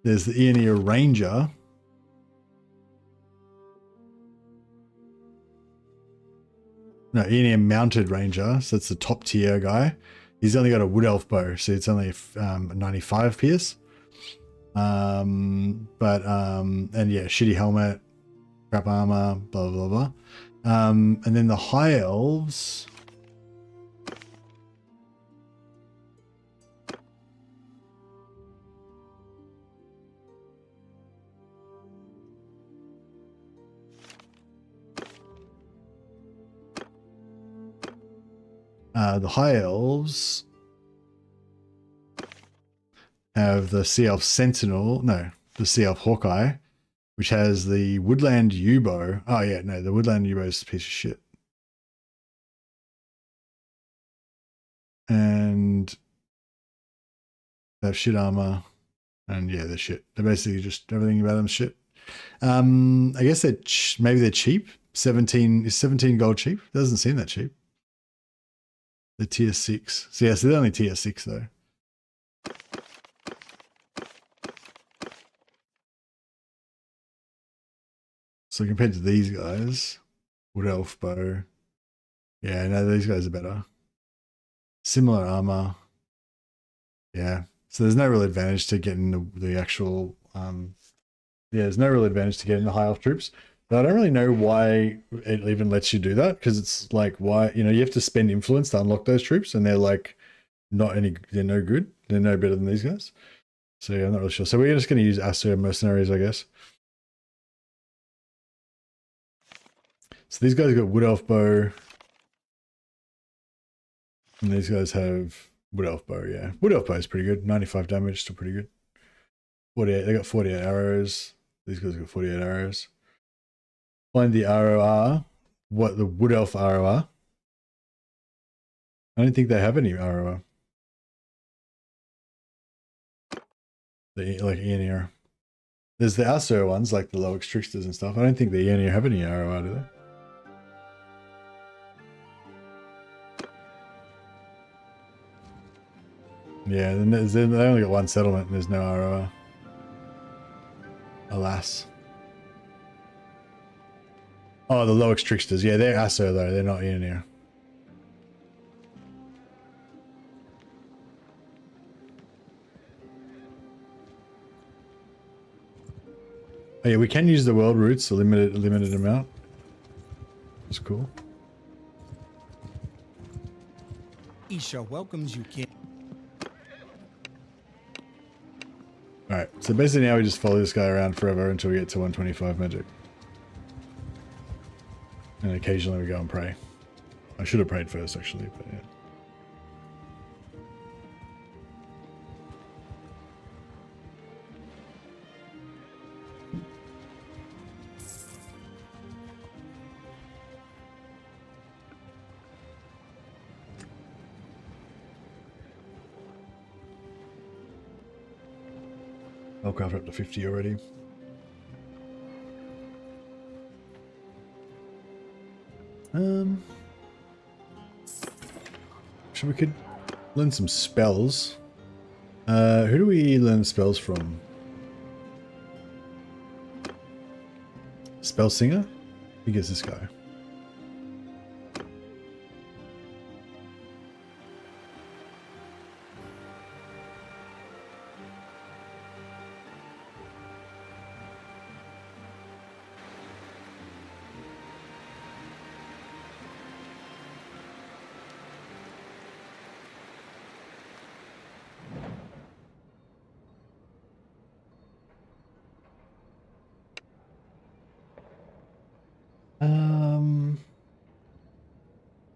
there's the Eoneer Ranger. No, Eoneer Mounted Ranger. So that's the top tier guy. He's only got a Wood Elf bow, so it's only 95 pierce. And yeah, shitty helmet, crap armor, blah blah blah. And then the High Elves. The High Elves have the Sea Elf Sentinel, no, the Sea Elf Hawkeye, which has the Woodland U-Bow. Oh yeah, no, the Woodland U-Bow is a piece of shit. And they have shit armor, and yeah, they're shit. They're basically just everything about them shit. I guess maybe they're cheap. 17 is 17 gold cheap? Doesn't seem that cheap. The tier 6. So yeah, so they're only tier 6 though. So compared to these guys, Wood Elf Bow. Yeah, no, these guys are better. Similar armor. Yeah. So there's no real advantage to getting the actual there's no real advantage to getting the high elf troops. But I don't really know why it even lets you do that, because it's like, why, you have to spend influence to unlock those troops, and they're like they're no good. They're no better than these guys. So yeah, I'm not really sure. So we're just going to use Aster mercenaries, I guess. So these guys got Wood Elf Bow. And these guys have Wood Elf Bow, yeah. Wood Elf Bow is pretty good. 95 damage, still pretty good. 48, they got 48 arrows. These guys got 48 arrows. Find the ROR. What the Wood Elf ROR? I don't think they have any ROR. Like Eoneer. There's the Asso ones, like the Lowex Tricksters and stuff. I don't think the Eoneer have any ROR, do they? Yeah, then they only got one settlement and there's no ROR. Alas. Oh, the Lowex Tricksters. Yeah, they're Asso though. They're not Eoneer. Oh yeah, we can use the world routes, a limited amount. That's cool. Isha welcomes you, King. Alright, so basically now we just follow this guy around forever until we get to 125 magic. And occasionally we go and pray. I should have prayed first actually, but yeah. Spellcraft up to 50 already. So we could learn some spells. Who do we learn spells from? Spell Singer? Who gets this guy?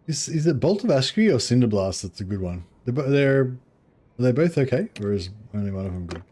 Is it Bolt of Ashky or Cinder Blast that's a good one? Are they both okay, or is only one of them good?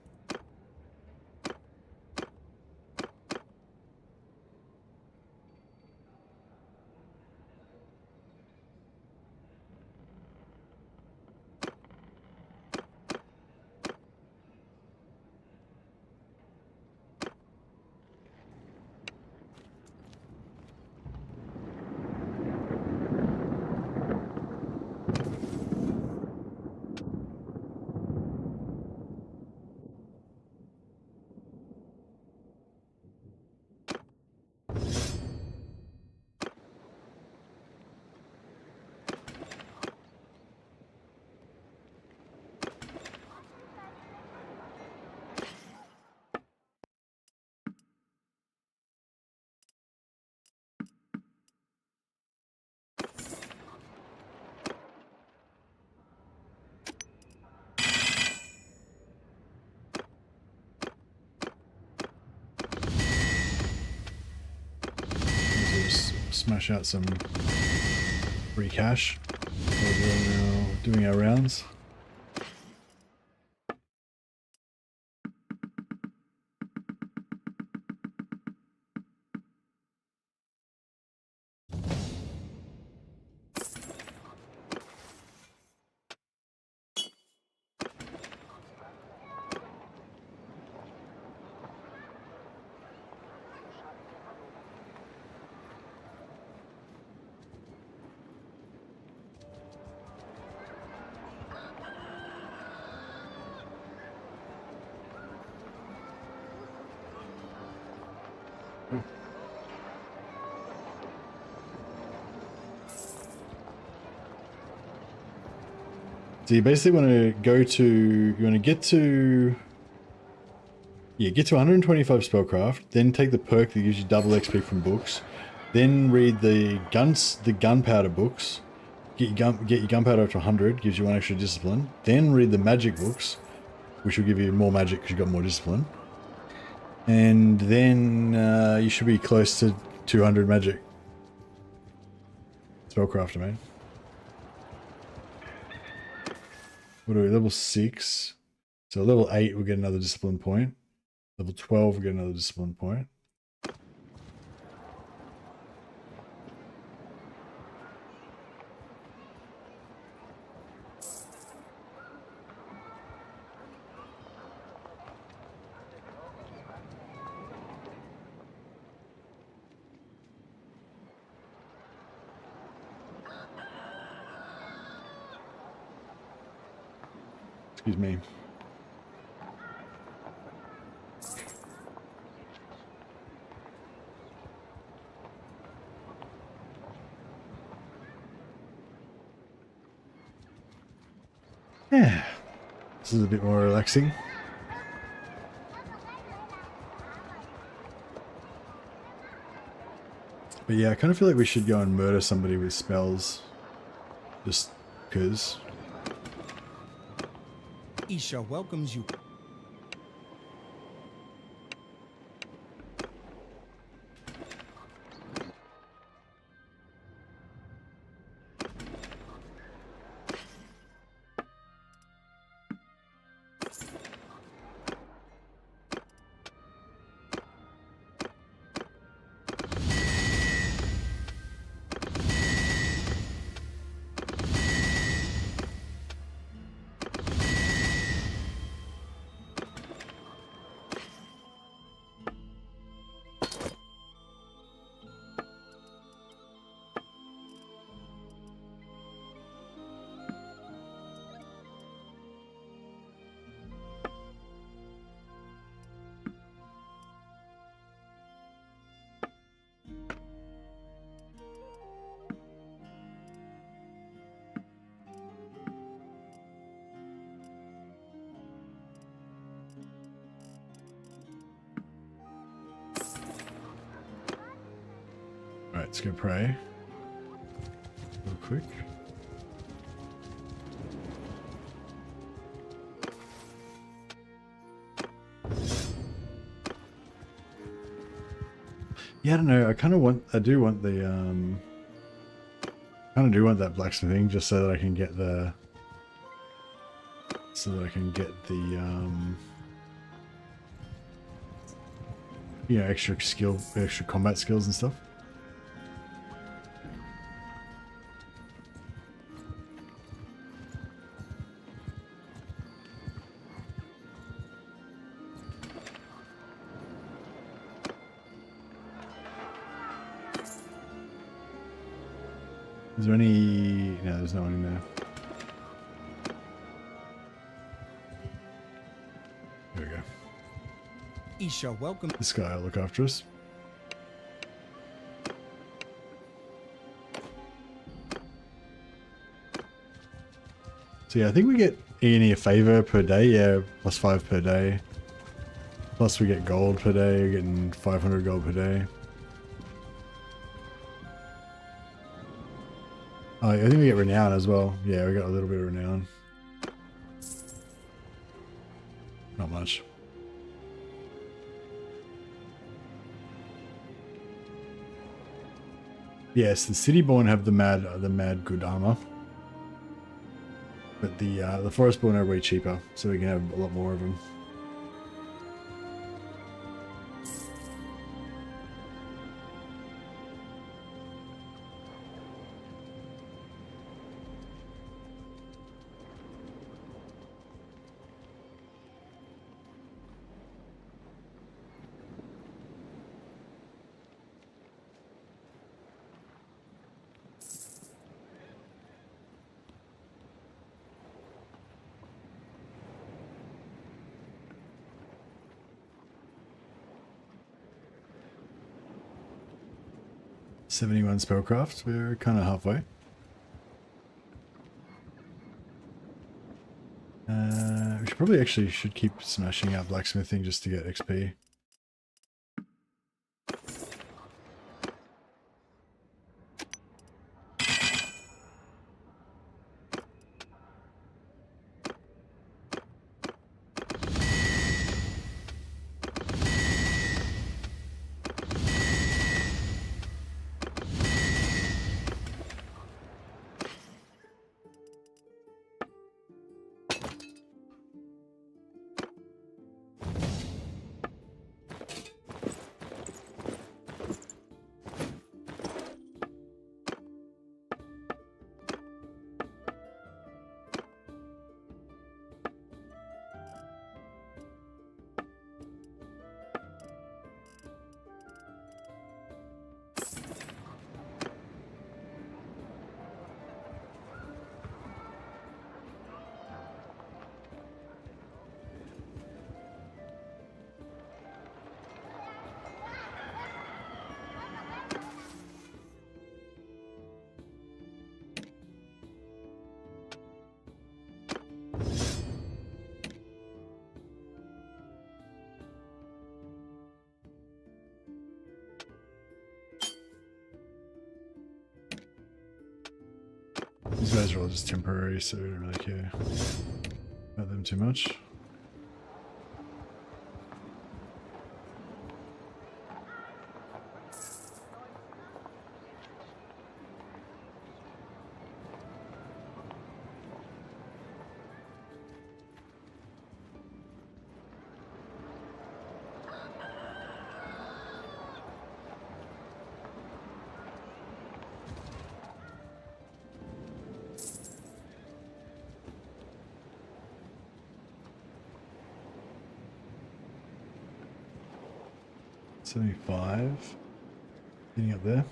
Smash out some free cash while doing our rounds. So you basically want to get to 125 spellcraft, then take the perk that gives you double XP from books, then read the gunpowder books, get your gunpowder up to 100, gives you 1 extra discipline, then read the magic books, which will give you more magic because you've got more discipline, and then you should be close to 200 magic spellcraft, I mean. What are we, level 6? So level 8 we'll get another discipline point. Level 12 we'll get another discipline point. Excuse me. Yeah, this is a bit more relaxing. But yeah, I kind of feel like we should go and murder somebody with spells. Just because. Isha welcomes you. Alright, let's go pray. Real quick. Yeah, I don't know. I do want the kind of do want that blacksmithing just so that I can get the you know, extra combat skills and stuff. Is there any... No, there's no one in there. There we go. Isha, welcome. This guy will look after us. So yeah, I think we get E&E a favor per day. Yeah, +5 per day. Plus we get gold per day. We're getting 500 gold per day. Oh, I think we get renown as well. Yeah, we got a little bit of renown. Not much. Yes, the Cityborn have the mad good armor, but the Forestborn are way cheaper, so we can have a lot more of them. '71 spellcraft. We're kind of halfway. We should probably actually keep smashing out blacksmithing just to get XP. These guys are all just temporary, so we don't really care about them too much. $75. Getting up there.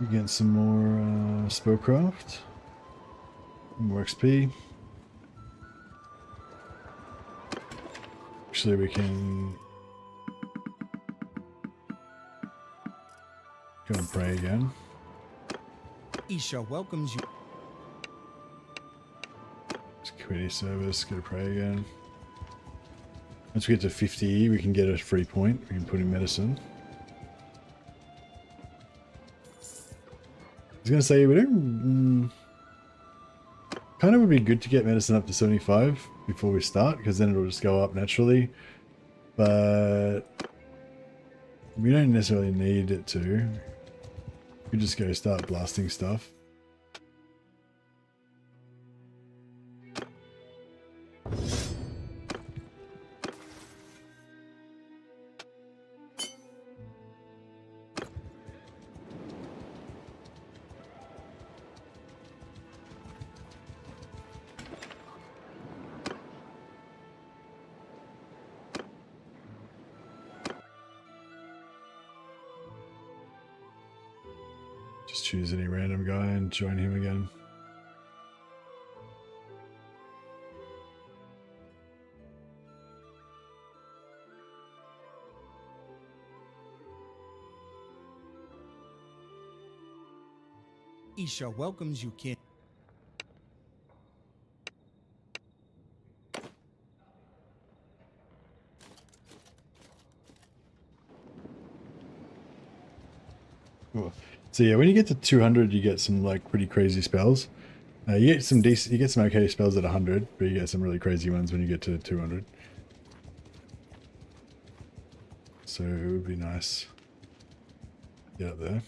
You get some more spellcraft, more XP. Actually, we can go and pray again. Isha welcomes you. Security service, go to pray again. Once we get to 50, we can get a free point. We can put in medicine. I was going to say, we don't... kind of would be good to get medicine up to 75 before we start, because then it'll just go up naturally. But we don't necessarily need it to. We just go start blasting stuff. Just choose any random guy and join him again. Isha welcomes you, King. Cool. So yeah, when you get to 200, you get some like pretty crazy spells. You get some decent, you get some okay spells at 100, but you get some really crazy ones when you get to 200. So it would be nice to get up there.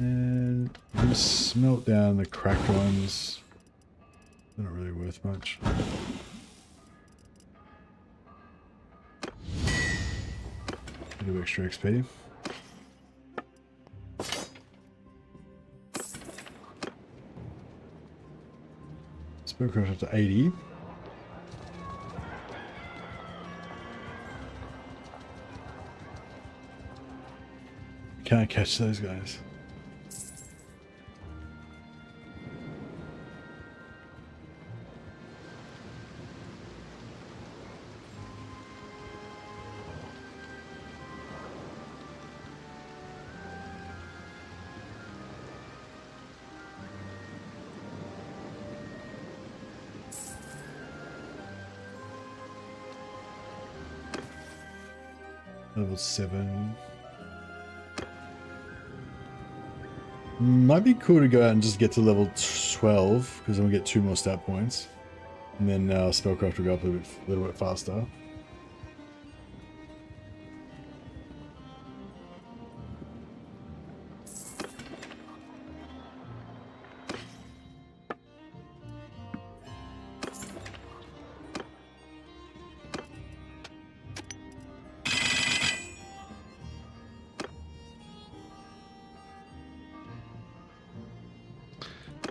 And just smelt down the cracked ones. They're not really worth much. Bit of extra XP. Spellcraft up to 80. Can't catch those guys. Level 7. Might be cool to go out and just get to level 12, because then we'll get 2 more stat points. And then spellcraft will go up a little bit faster.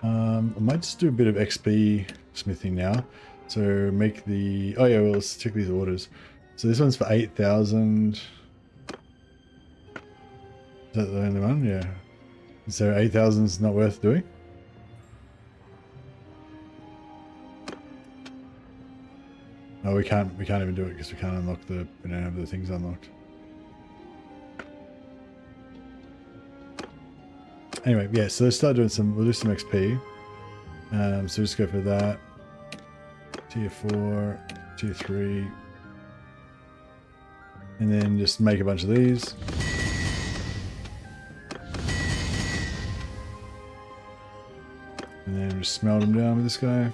I might just do a bit of XP smithing now. So make the... Oh yeah, well, let's check these orders. So this one's for 8,000. Is that the only one? Yeah. So 8,000 is not worth doing? Oh, we can't even do it because we can't unlock the... We don't have the things unlocked. Anyway, yeah, so let's start doing some... We'll do some XP. So just go for that. Tier 4, Tier 3. And then just make a bunch of these. And then just smelt him down with this guy.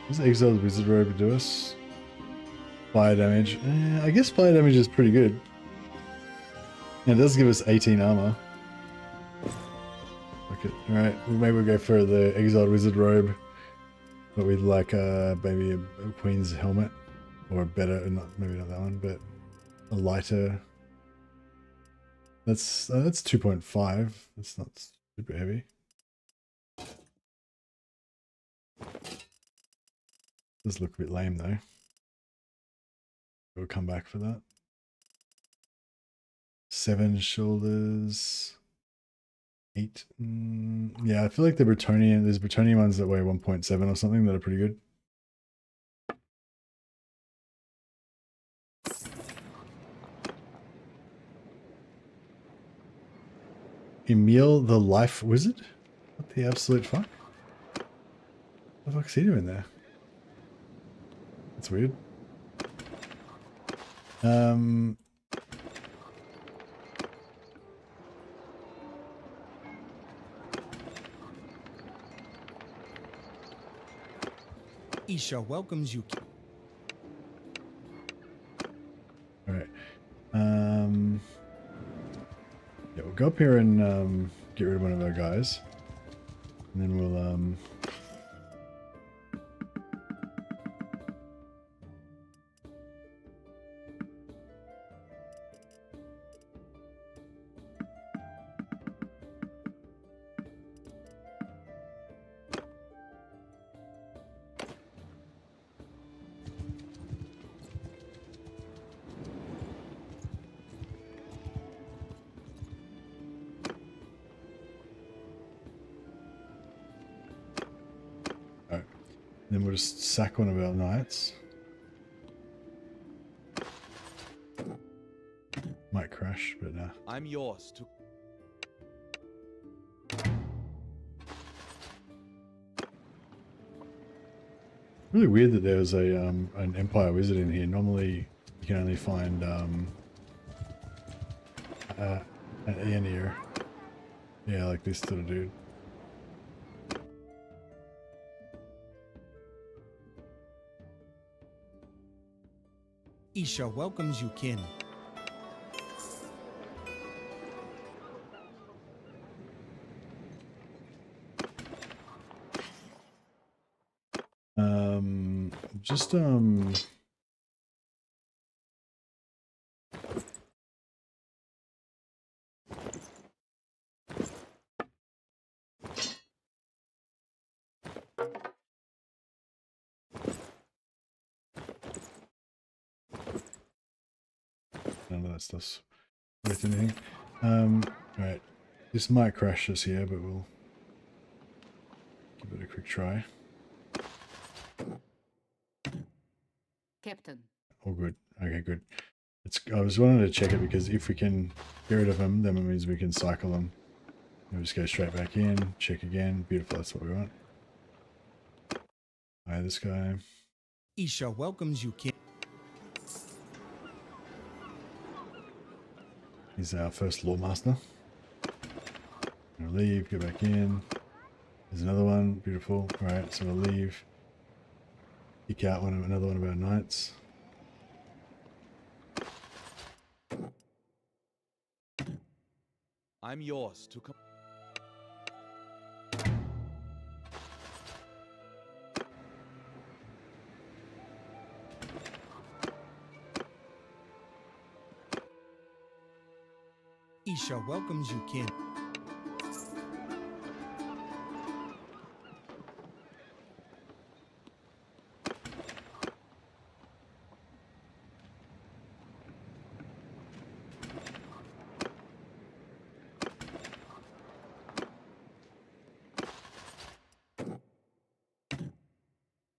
What's Exiled Wizard Robe do us? Fire damage. I guess fire damage is pretty good. And it does give us 18 armor. Okay, alright. Maybe we'll go for the Exiled Wizard Robe. But with like maybe a Queen's helmet. Or a better, maybe not that one, but a lighter. That's 2.5. That's not super heavy. Does look a bit lame though. We'll come back for that. 7 shoulders. 8. Yeah, I feel like the Bretonian, there's Bretonian ones that weigh 1.7 or something that are pretty good. Emil the Life Wizard? What the absolute fuck? What the fuck's he doing there? That's weird. Isha welcomes you. Alright. Yeah, we'll go up here and get rid of one of our guys. And then we'll just sack one of our knights. Might crash, but nah. I'm yours to. Really weird that there was a an Empire Wizard in here. Normally you can only find an Aeonir. Yeah, like this sort of dude. Isha welcomes you, kin. Just none of that stuff's worth anything. Right. This might crash us here, but we'll give it a quick try. Captain. All good. Okay, good. I was wanting to check it because if we can get rid of them, then it means we can cycle them. We'll just go straight back in, check again. Beautiful, that's what we want. Alright, this guy. Isha welcomes you, kin. He's our first Loremaster. We'll leave, go back in. There's another one, beautiful. Alright, so we'll leave. Pick out another one of our knights. I'm yours to. Isha welcomes you, kin.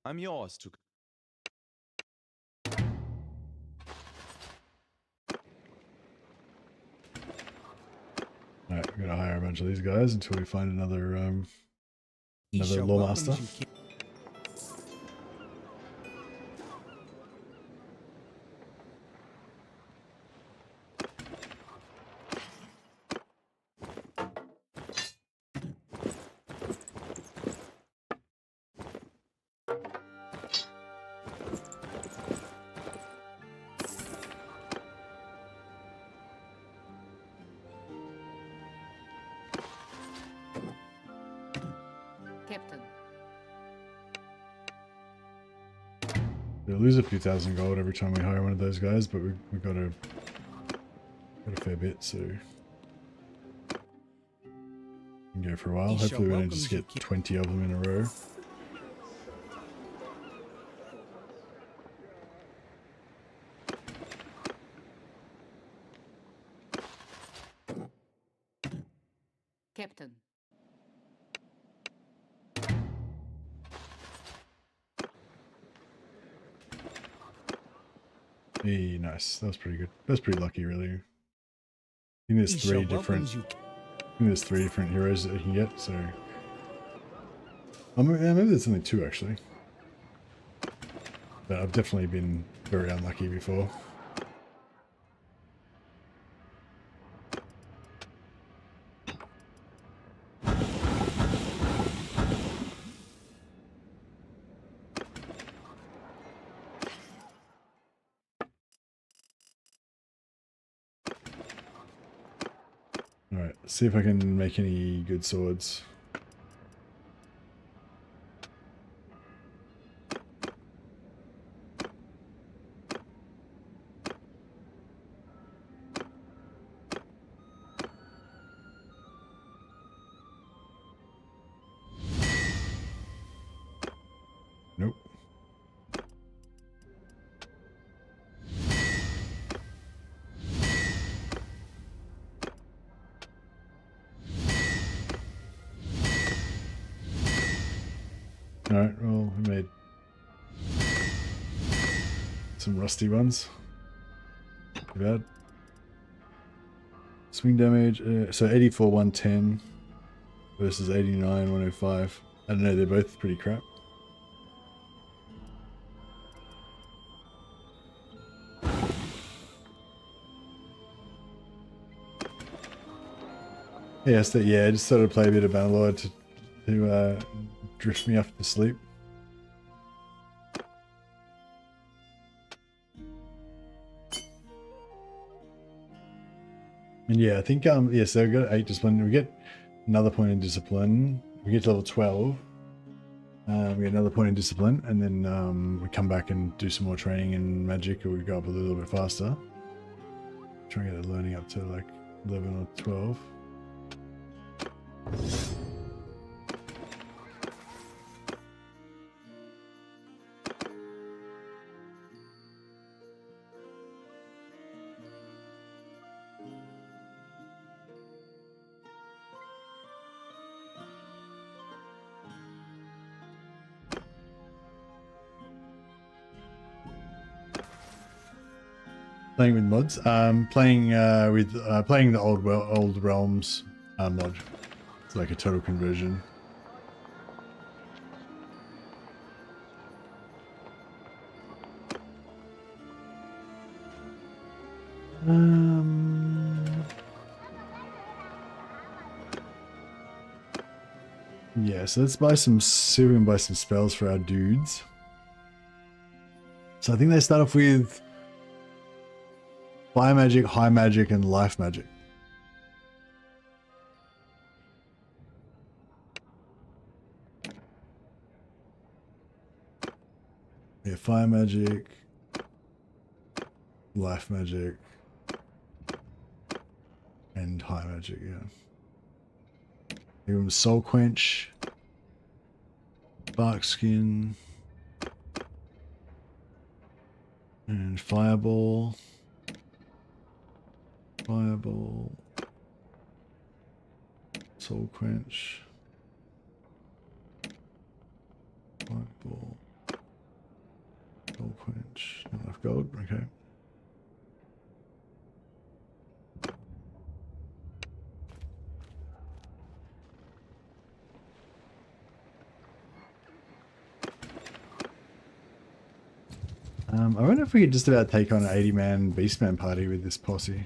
I'm yours to. I'm gonna hire a bunch of these guys until we find another another Isha Loremaster. welcomes you, Ken. Captain. We'll lose a few thousand gold every time we hire one of those guys, but we got a fair bit, so we can go for a while. Isha Hopefully we don't welcomes just you, get Ken. 20 of them in a row. Captain. Hey, nice. That was pretty good. That's pretty lucky, really. I think there's Isha three different. welcomes you, Ken. I think there's 3 different heroes that you can get. So, maybe there's only 2 actually. But I've definitely been very unlucky before. Alright, see if I can make any good swords. Nope. Alright, well, we made some rusty ones. Too bad. Swing damage, so 84, 110 versus 89, 105. I don't know, they're both pretty crap. Yes, yeah, I just sort of play a bit of Bannerlord to drift me off to sleep. And yeah, I think yeah, so we got 8 discipline. We get another point in discipline. We get to level 12. We get another point in discipline, and then we come back and do some more training in magic, or we go up a little bit faster. Try and get the learning up to like 11 or 12. Playing with mods. Playing the old Realms mod. It's like a total conversion. Yeah, so let's buy some. See if we can buy some spells for our dudes. So I think they start off with Fire Magic, High Magic, and Life Magic. Yeah, Fire Magic, Life Magic, and High Magic, yeah. Give them Soul Quench, Bark Skin, and Fireball. Fireball, Soul Quench, Fireball, Soul Quench, not enough gold, okay. I wonder if we could just about take on an 80-man Beastman party with this posse.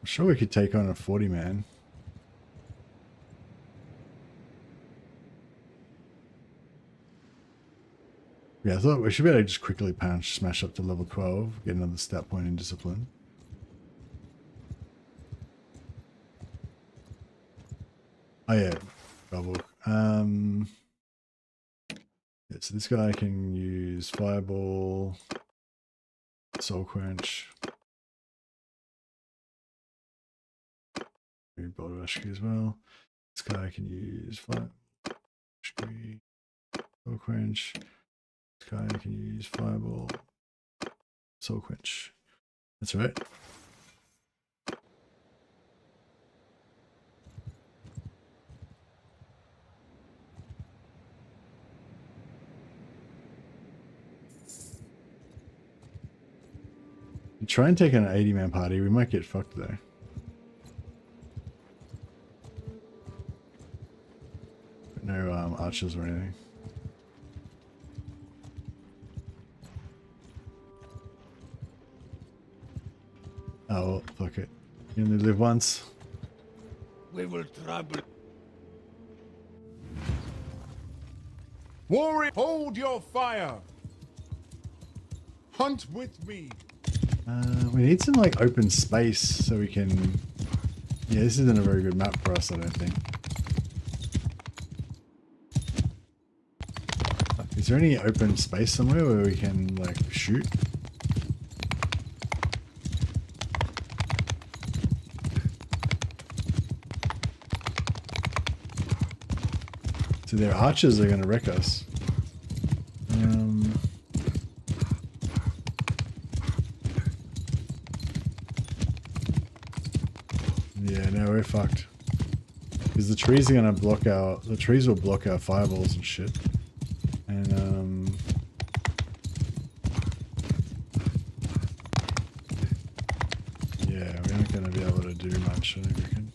I'm sure we could take on a 40-man. Yeah, I thought we should be able to just quickly smash up to level 12, get another stat point in discipline. Oh yeah, double. Yeah, so this guy can use Fireball, Soul Quench, Boulder Rescue as well. This guy can use Fireball, Soul Quench. This guy can use Fireball, Soul Quench. That's right. Try and take an 80-man party. We might get fucked though. No archers or anything. Oh, well, fuck it. You only live once. We will trouble. Warrior, hold your fire. Hunt with me. We need some like open space so we can... Yeah, this isn't a very good map for us, I don't think. Is there any open space somewhere where we can like shoot? So their archers are going to wreck us. Yeah, no, we're fucked. Because the trees are going to block our... The trees will block our fireballs and shit. And, yeah, we aren't going to be able to do much, I reckon.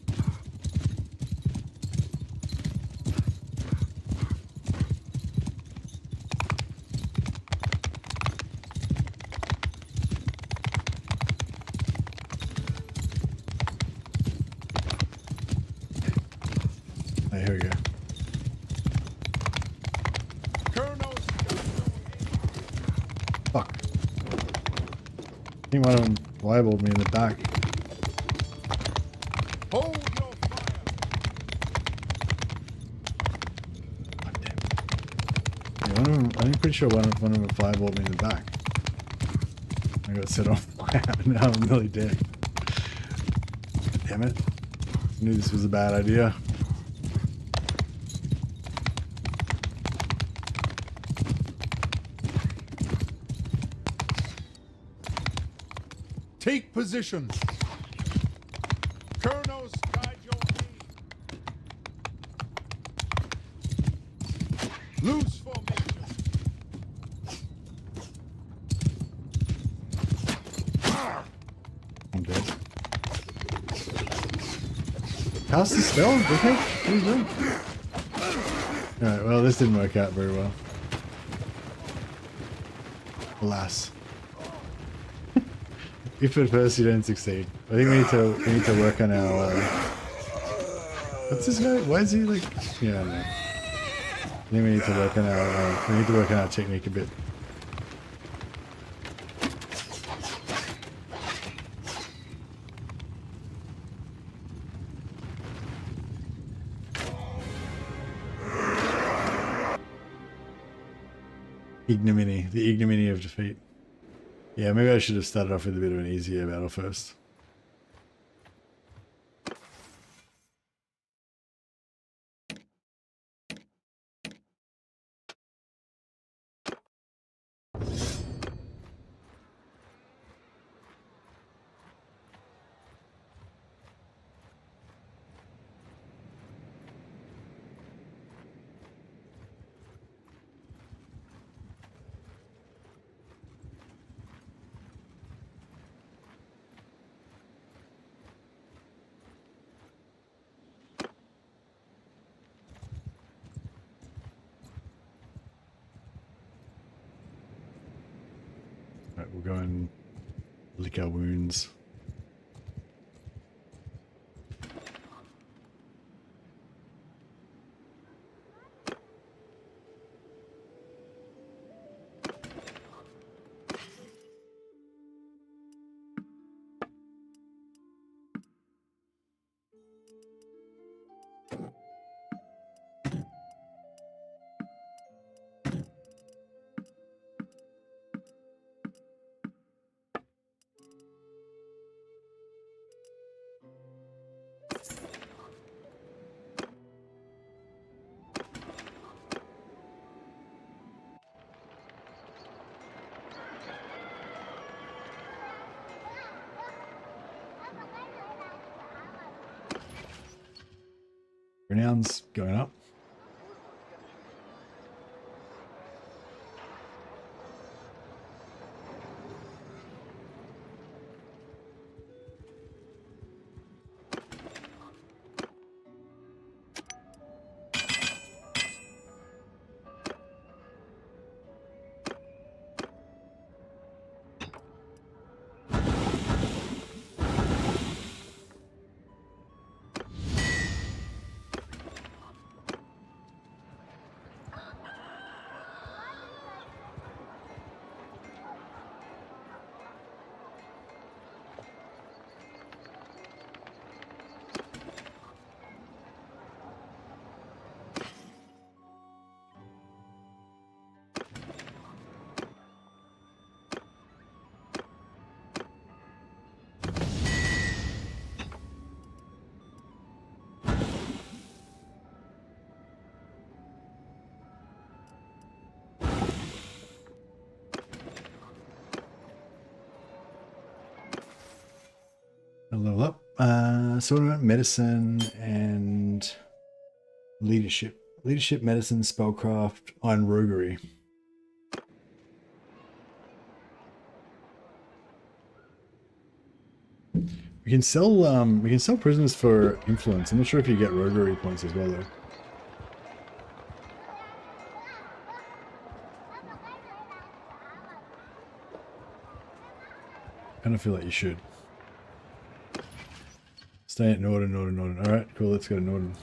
Hey, here we go. Fuck. I think one of them fireballed me in the back. Hold your fire. God damn. Yeah, one of them, I'm pretty sure one of them fireballed me in the back. I got set off fire. Now I'm really dead. Damn it. I knew this was a bad idea. Take position. Colonels, guide your aim. Loose formation. I'm dead. Cast the spell? Okay. What are you doing? Alright, well, this didn't work out very well. Alas. If at first you don't succeed. I think we need to work on our what's this guy? Why is he like yeah, I don't know. I think we need to work on our technique a bit. Ignominy, the ignominy of defeat. Yeah, maybe I should have started off with a bit of an easier battle first. Right, we'll go and lick our wounds. Renown's going up. A level up. Assortment, medicine, and leadership. Leadership, medicine, spellcraft, iron roguery. We can sell prisoners for influence. I'm not sure if you get roguery points as well though. I kind of feel like you should. Stay at Norden. Alright, cool, let's go to Norden.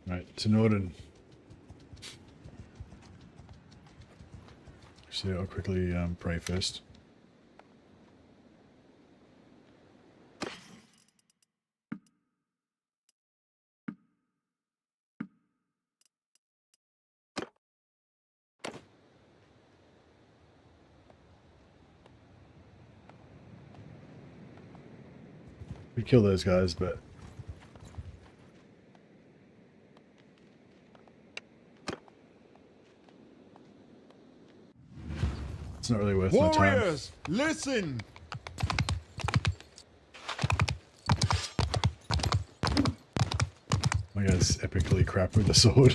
Right, to Norden. Actually, I'll quickly pray first. We kill those guys, but it's not really worth my time. Warriors, listen! My guy's epically crap with the sword.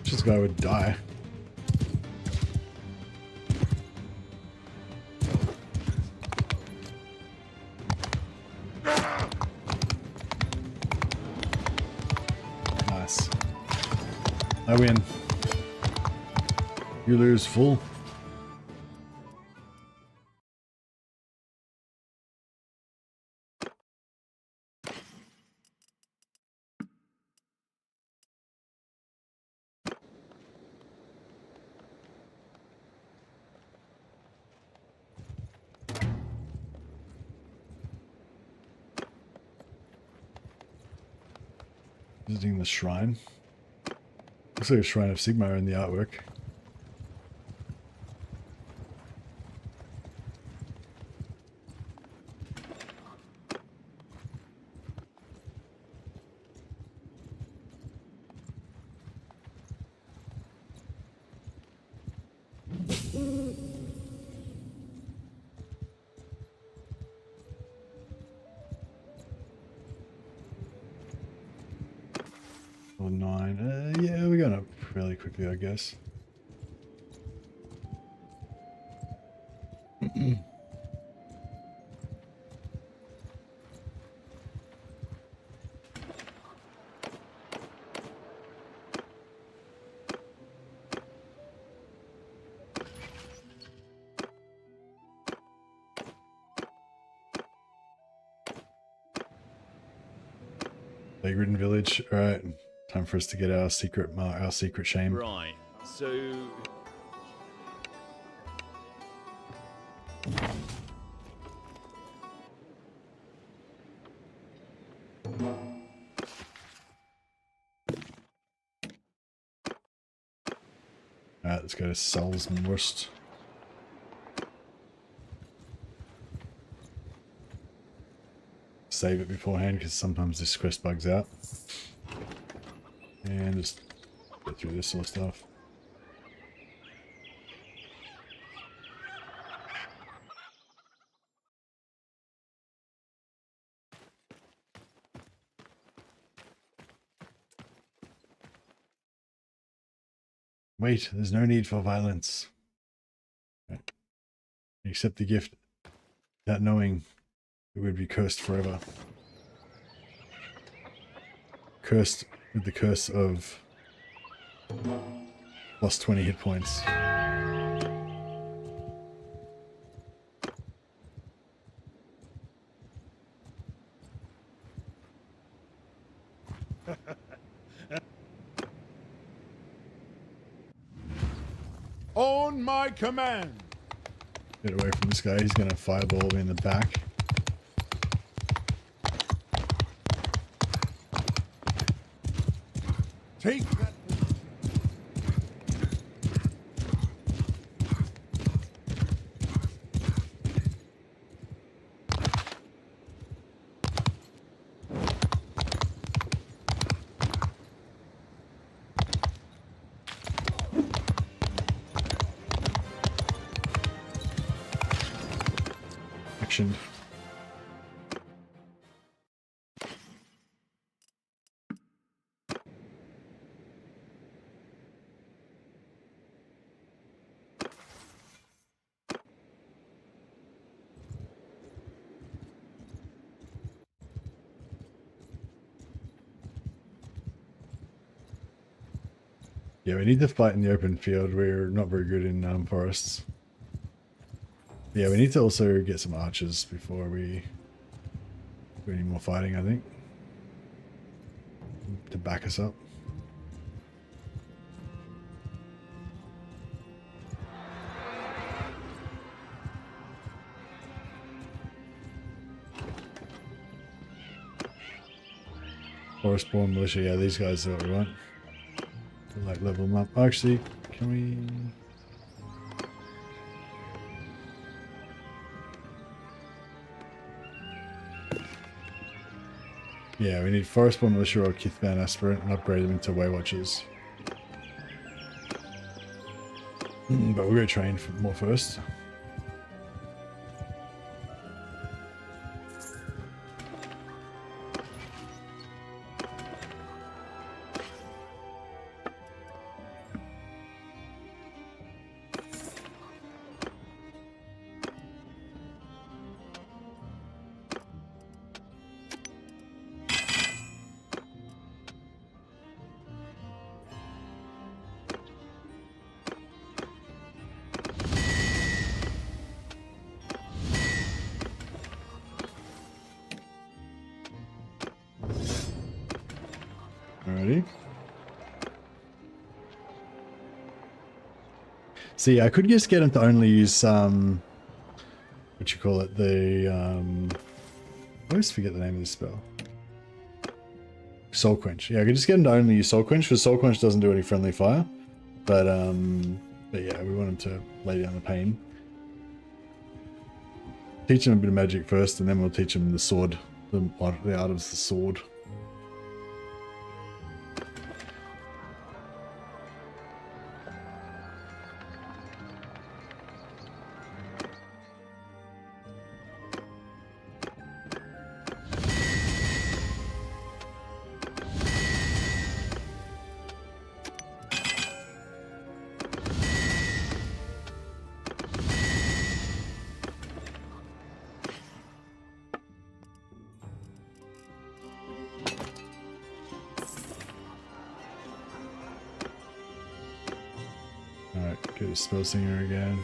This guy would die. Nice. I win. You lose full. Visiting the shrine. Looks like a shrine of Sigmar in the artwork. Level 9. Yeah, we're going up fairly quickly, I guess. Plague-ridden village. All right, time for us to get our secret shame. Right. So All right, let's go to Salzmurst. Save it beforehand because sometimes this quest bugs out. And just go through this sort of stuff. Wait, there's no need for violence. Right. Accept the gift without knowing it would be cursed forever. Cursed with the curse of lost 20 hit points. on my command. Get away from this guy, he's gonna fireball me in the back. Take that. Action. Yeah, we need to fight in the open field. We're not very good in forests. Yeah, we need to also get some archers before we do any more fighting, I think. To back us up. Forest-born militia, yeah, these guys are what we want. We'll, like, level them up. Actually, can we... Yeah, we need Forestborn Militia or Kithban Aspirant and upgrade them into Waywatchers. But we'll go train for more first. Alrighty. See, I could just get him to only use what you call it, the I always forget the name of this spell. Soul Quench. Yeah, I could just get him to only use Soul Quench, because Soul Quench doesn't do any friendly fire. But yeah, we want him to lay down the pain. Teach him a bit of magic first, and then we'll teach him the sword, the art of the sword. Alright, get a spell singer again.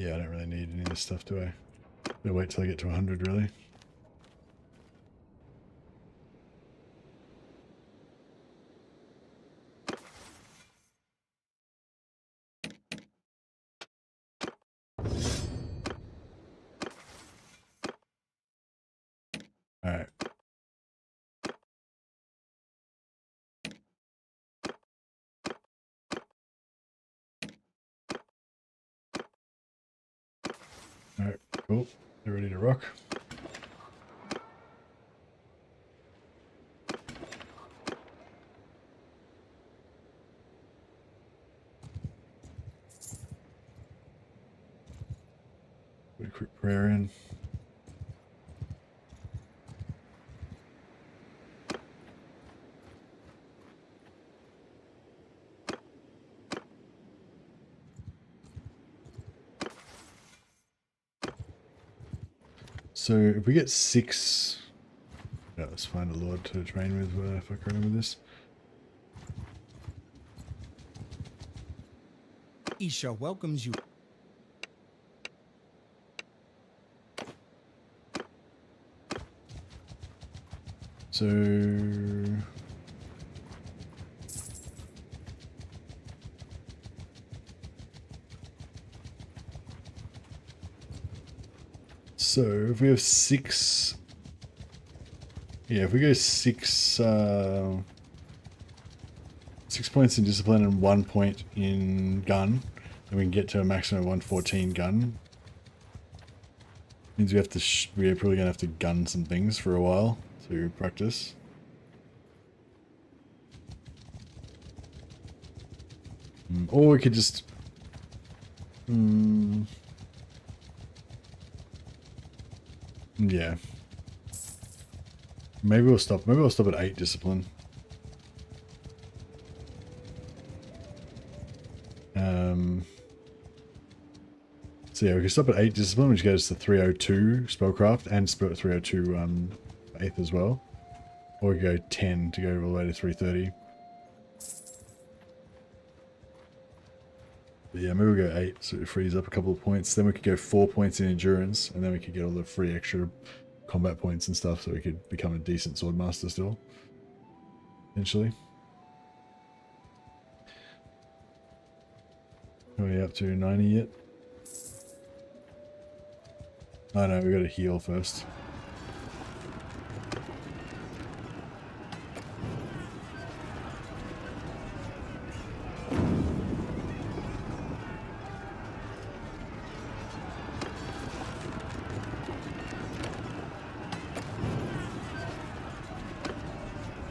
Yeah, I don't really need any of this stuff, do I? Better wait till I get to 100, really. Alright. Alright, cool. They're ready to rock. Put a quick prayer in. So if we get 6, yeah, let's find a lord to train with if I can remember this. Isha welcomes you. So if we have 6, yeah, if we go 6, 6 points in discipline and 1 point in gun, then we can get to a maximum of 114 gun. Means we have to, we're probably gonna have to gun some things for a while to practice. Or we could just, yeah. Maybe we'll stop at 8 discipline. So yeah, we can stop at 8 discipline, which goes to 302 spellcraft and 302 faith as well. Or we go 10 to go all the way to 330. But yeah, maybe we'll go 8, so it frees up a couple of points. Then we could go 4 points in endurance, and then we could get all the free extra combat points and stuff, so we could become a decent swordmaster still. Eventually. Are we up to 90 yet? Oh no, we gotta heal first.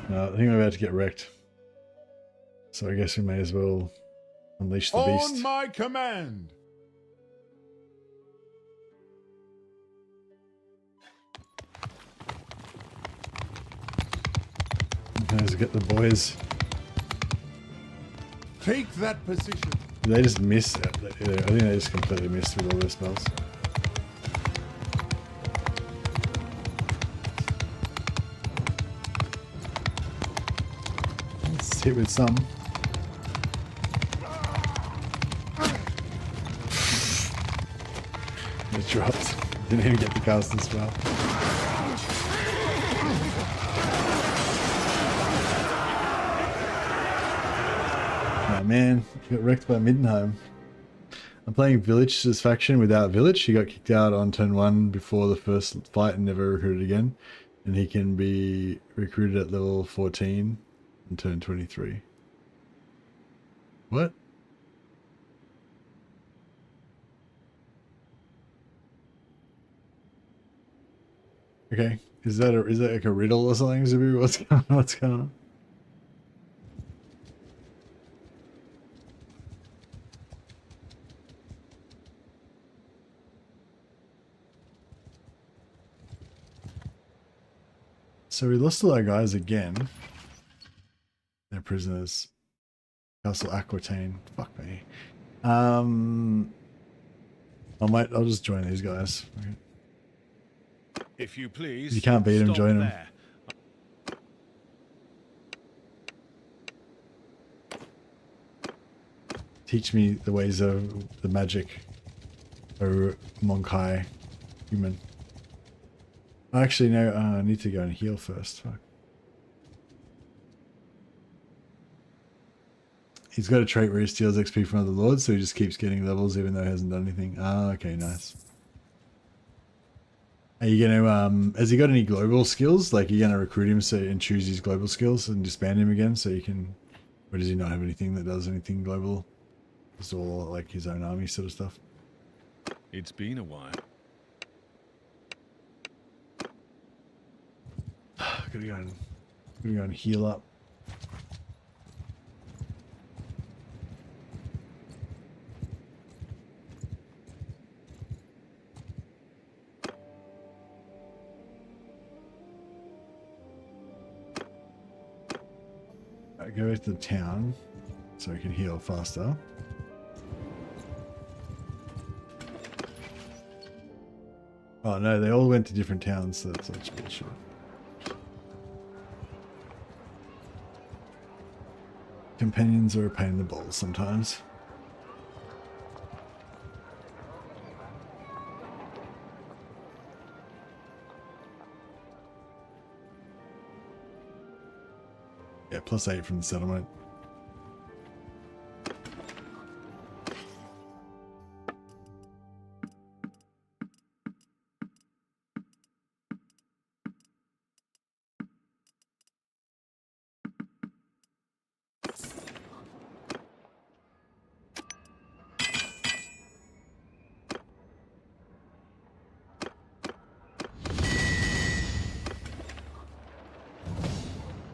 I think we're about to get wrecked. So I guess we may as well unleash the beast. On my command. Let's get the boys. Take that position. Did they just miss? I think they just completely missed with all their spells. Let's hit with some. dropped. Didn't even get the cast as well. Oh man, got wrecked by Middenheim. I'm playing Village's faction without Village. He got kicked out on turn 1 before the first fight and never recruited again. And he can be recruited at level 14 on turn 23. What? Okay, is that like a riddle or something, Zubu? What's going on? So we lost all our guys again. They're prisoners. Castle Aquitaine. Fuck me. I'll just join these guys. Okay. If you please. You can't beat him, join him. There. Teach me the ways of the magic. Oh, Monkai human. Actually, no, I need to go and heal first. Fuck. He's got a trait where he steals XP from other lords, so he just keeps getting levels even though he hasn't done anything. Ah, okay, nice. Are you gonna, has he got any global skills? Like, you're gonna recruit him and choose his global skills and disband him again so you can... Or does he not have anything that does anything global? It's all like his own army sort of stuff. It's been a while. Gotta go and heal up. I go to the town so I can heal faster. Oh no, they all went to different towns, so that's such bullshit. Companions are a pain in the balls sometimes. Yeah, +8 from the settlement.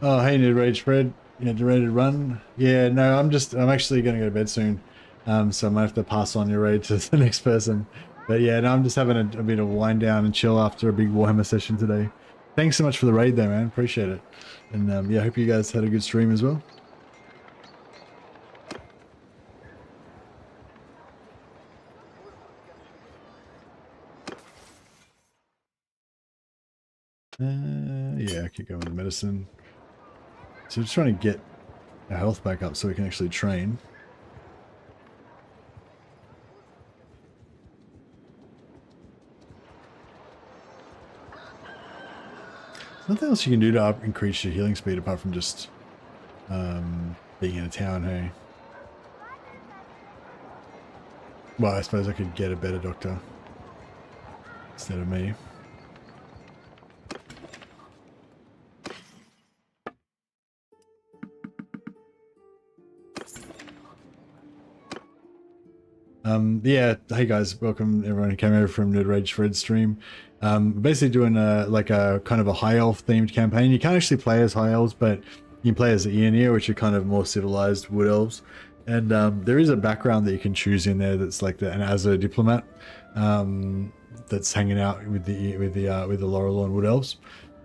Oh, hey, Nid Rage Fred. You ready to run? Yeah, no, I'm actually going to go to bed soon. So I might have to pass on your raid to the next person. But yeah, no, I'm just having a bit of wind down and chill after a big Warhammer session today. Thanks so much for the raid though, man. Appreciate it. And yeah, I hope you guys had a good stream as well. Yeah, I keep going with medicine. So I'm just trying to get our health back up so we can actually train. There's nothing else you can do to increase your healing speed apart from just being in a town, hey? Well, I suppose I could get a better doctor instead of me. Yeah, hey guys, welcome everyone who came over from Nerd Rage Fred's stream. Basically doing like a kind of a high elf themed campaign. You can't actually play as high elves, but you can play as the Aeonir, which are kind of more civilized wood elves. And there is a background that you can choose in there that's like an Azure diplomat that's hanging out with the Laurelorn wood elves.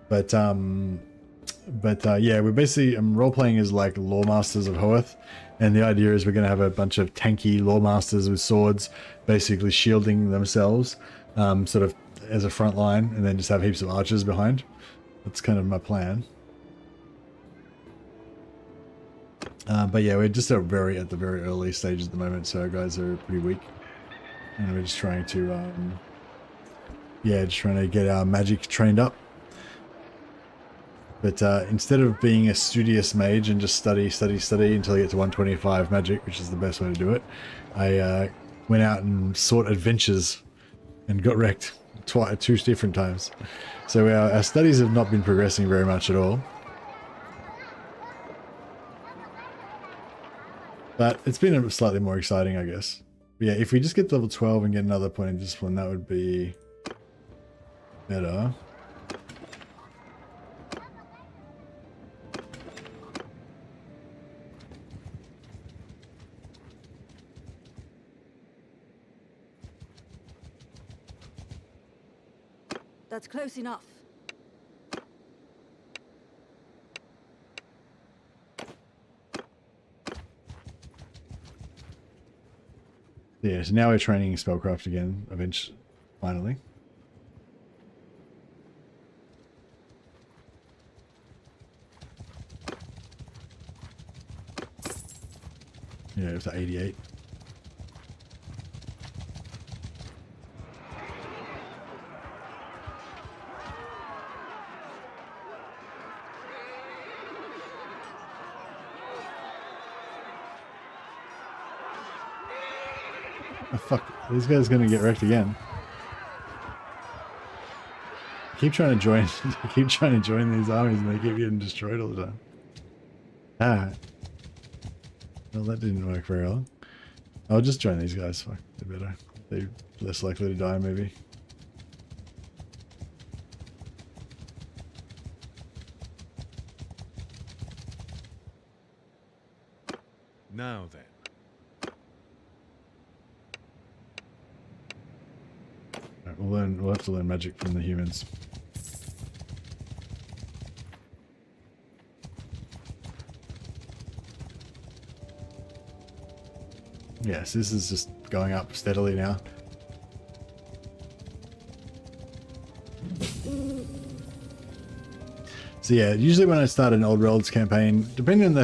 But yeah, we're basically role playing as like Loremasters of Hoeth. And the idea is we're going to have a bunch of tanky Loremasters with swords basically shielding themselves sort of as a front line, and then just have heaps of archers behind. That's kind of my plan. But yeah, we're just at the very early stages at the moment, so our guys are pretty weak. And we're just trying to yeah, just trying to get our magic trained up. But instead of being a studious mage and just study until I get to 125 magic, which is the best way to do it, I went out and sought adventures and got wrecked two different times. So our studies have not been progressing very much at all. But it's been slightly more exciting, I guess. But yeah, if we just get to level 12 and get another point of discipline, that would be better. That's close enough. Yeah, so now we're training spellcraft again, eventually, finally. Yeah, it was at 88. Oh, fuck, this guy's gonna get wrecked again. I keep trying to join I keep trying to join these armies and they keep getting destroyed all the time. Ah. Well, that didn't work very well. I'll just join these guys. Fuck, they're better. They're less likely to die, maybe. Now then. Right, we'll have to learn magic from the humans. Yes, this is just going up steadily now. So yeah, usually when I start an Old Worlds campaign, depending on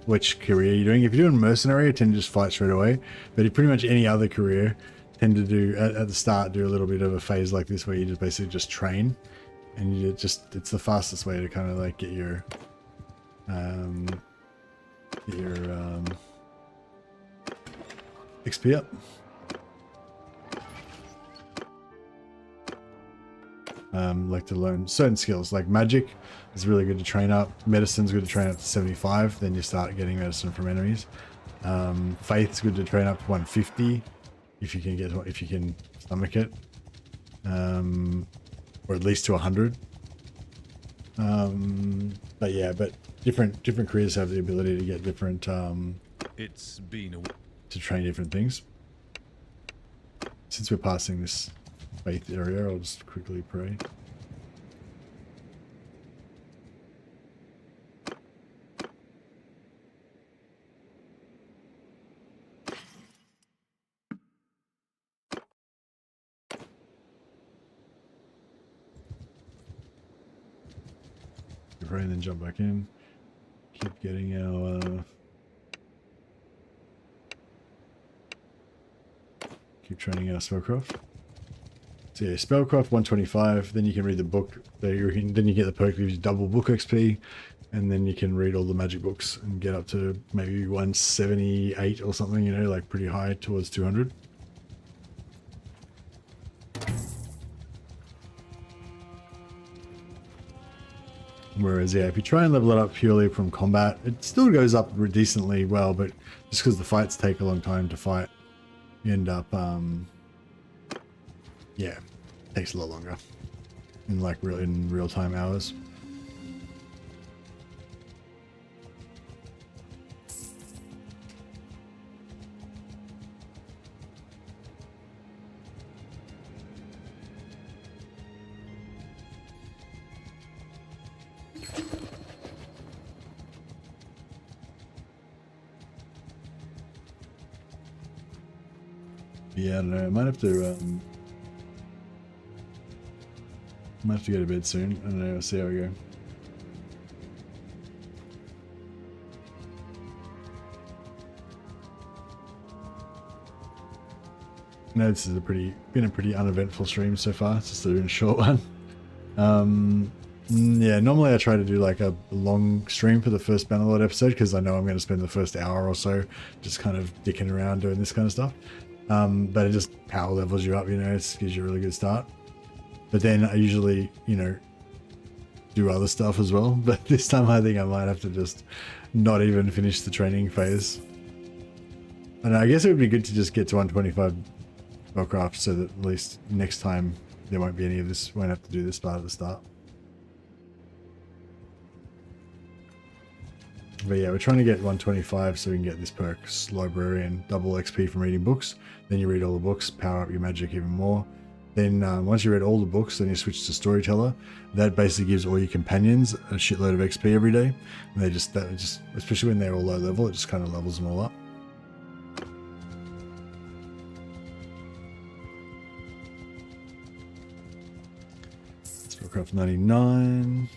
which career you're doing, if you're doing mercenary, I tend to just fight straight away. But if pretty much any other career, tend to do at the start do a little bit of a phase like this where you just basically just train, and you just it's the fastest way to kind of like get your XP up. Like to learn certain skills, like magic is really good to train up. Medicine's good to train up to 75. Then you start getting medicine from enemies. Faith's good to train up to 150 if you can stomach it, or at least to 100. But yeah, but different careers have the ability to get different It's been a to train different things. Since we're passing this faith area, I'll just quickly pray. Pray and then jump back in. Keep getting our keep training our spellcraft. So yeah, spellcraft 125. Then you can read the book. Then you get the perk that gives you double book XP, and then you can read all the magic books and get up to maybe 178 or something. You know, like pretty high towards 200. Whereas, yeah, if you try and level it up purely from combat, it still goes up decently well, but just because the fights take a long time to fight, you end up, yeah, it takes a lot longer in like real-time hours. Yeah, I don't know. I might have to go to bed soon. I don't know. We'll see how we go. I know this is been a pretty uneventful stream so far. It's just a short one. Yeah, normally I try to do like a long stream for the first Bannerlord episode because I know I'm going to spend the first hour or so just kind of dicking around doing this kind of stuff. But it just power levels you up, you know, it gives you a really good start. But then I usually, you know, do other stuff as well. But this time I think I might have to just not even finish the training phase. And I guess it would be good to just get to 125 spellcraft so that at least next time there won't be any of this, won't have to do this part at the start. But yeah, we're trying to get 125 so we can get this perk, Librarian, double XP from reading books. Then you read all the books, power up your magic even more. Then once you read all the books, then you switch to Storyteller. That basically gives all your companions a shitload of XP every day. And that just, especially when they're all low level, it just kind of levels them all up. Spellcraft 99.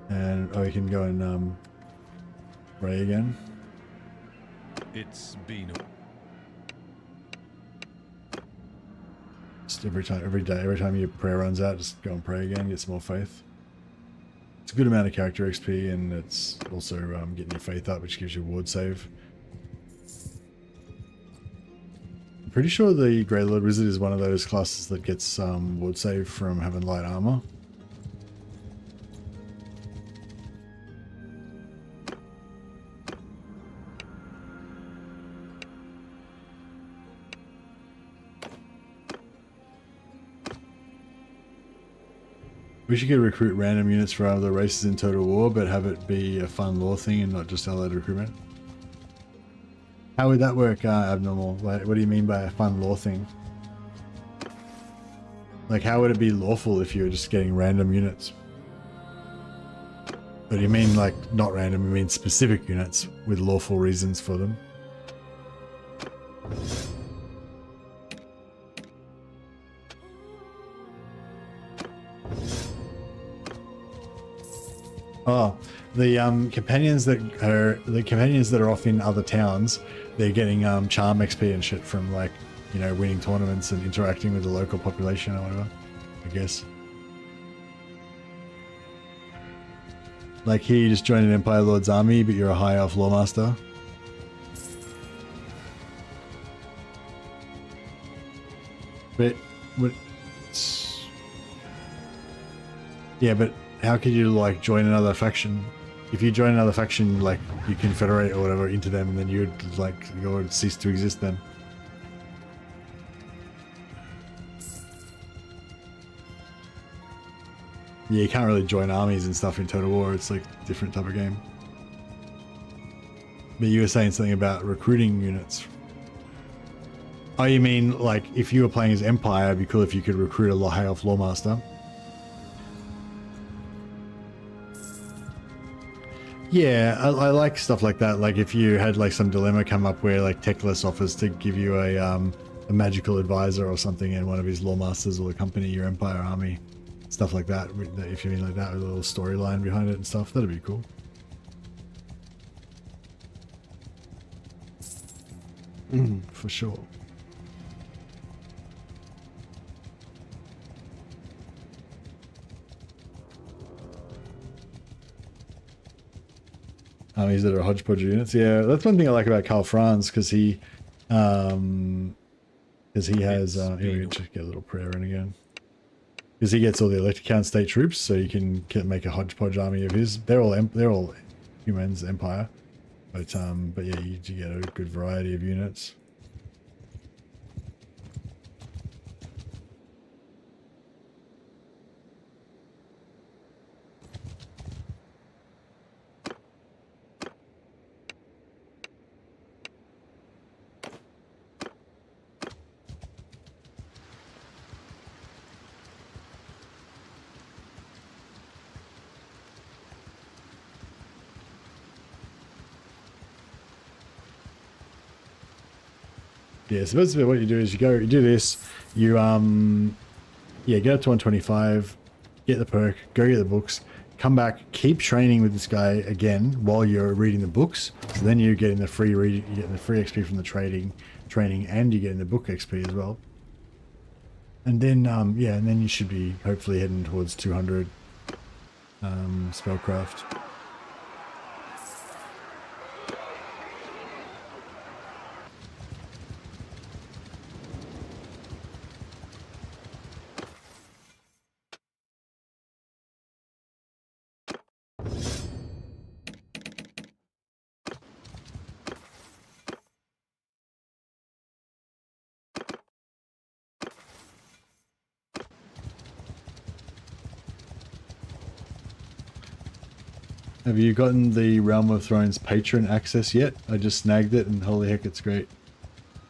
And oh, you can go and pray again. It's been Just every time your prayer runs out, just go and pray again, get some more faith. It's a good amount of character XP, and it's also getting your faith up, which gives you a ward save. I'm pretty sure the Grey Lord Wizard is one of those classes that gets ward save from having light armor. Wish you could recruit random units for other races in Total War, but have it be a fun lore thing and not just allied recruitment. How would that work, Abnormal? What do you mean by a fun lore thing? Like, how would it be lawful if you were just getting random units? But do you mean like not random, you mean specific units with lawful reasons for them? Oh, the companions that are off in other towns, they're getting charm XP and shit from, like, you know, winning tournaments and interacting with the local population or whatever, I guess. Like here, you just joined an Empire Lord's army, but you're a high elf Loremaster. But what? Yeah, but how could you like join another faction? If you join another faction, like you confederate or whatever into them, and then you'd like you would cease to exist then. Yeah, you can't really join armies and stuff in Total War. It's like a different type of game. But you were saying something about recruiting units. Oh, you mean like if you were playing as Empire, it'd be cool if you could recruit a high elf Loremaster. Yeah, I like stuff like that. Like if you had like some dilemma come up where like Teclis offers to give you a magical advisor or something, and one of his Loremasters will accompany your Empire army. Stuff like that, if you mean like that, with a little storyline behind it and stuff, that'd be cool. For sure. Armies that are hodgepodge units. Yeah, that's one thing I like about Karl Franz, because he has here we just get a little prayer in again. Because he gets all the Electrocount state troops, so you can make a hodgepodge army of his. They're all humans, Empire, but yeah, you get a good variety of units. Yeah, so basically what you do is you do this, you get up to 125, get the perk, go get the books, come back, keep training with this guy again while you're reading the books. So then you're getting the free you're getting the free XP from the training, and you're getting the book XP as well. And then yeah, and then you should be hopefully heading towards 200 spellcraft. Have you gotten the Realm of Thrones patron access yet? I just snagged it and holy heck, it's great.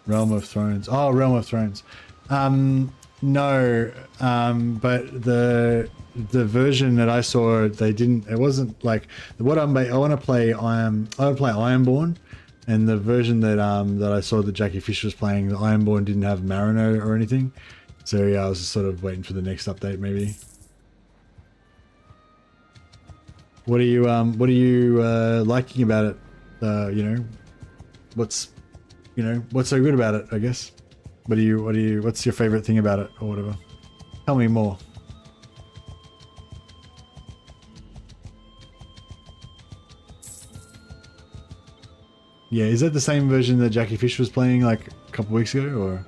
Realm of Thrones. Oh, Realm of Thrones. No, but the version that I saw, they didn't. It wasn't like what I want to play. I want to play Ironborn, and the version that that I saw that Jackie Fisher was playing, the Ironborn didn't have Mariner or anything. So yeah, I was just sort of waiting for the next update, maybe. What are you liking about it? You know, what's so good about it, I guess. What's your favorite thing about it or whatever? Tell me more. Yeah, is that the same version that Jackie Fish was playing like a couple weeks ago, or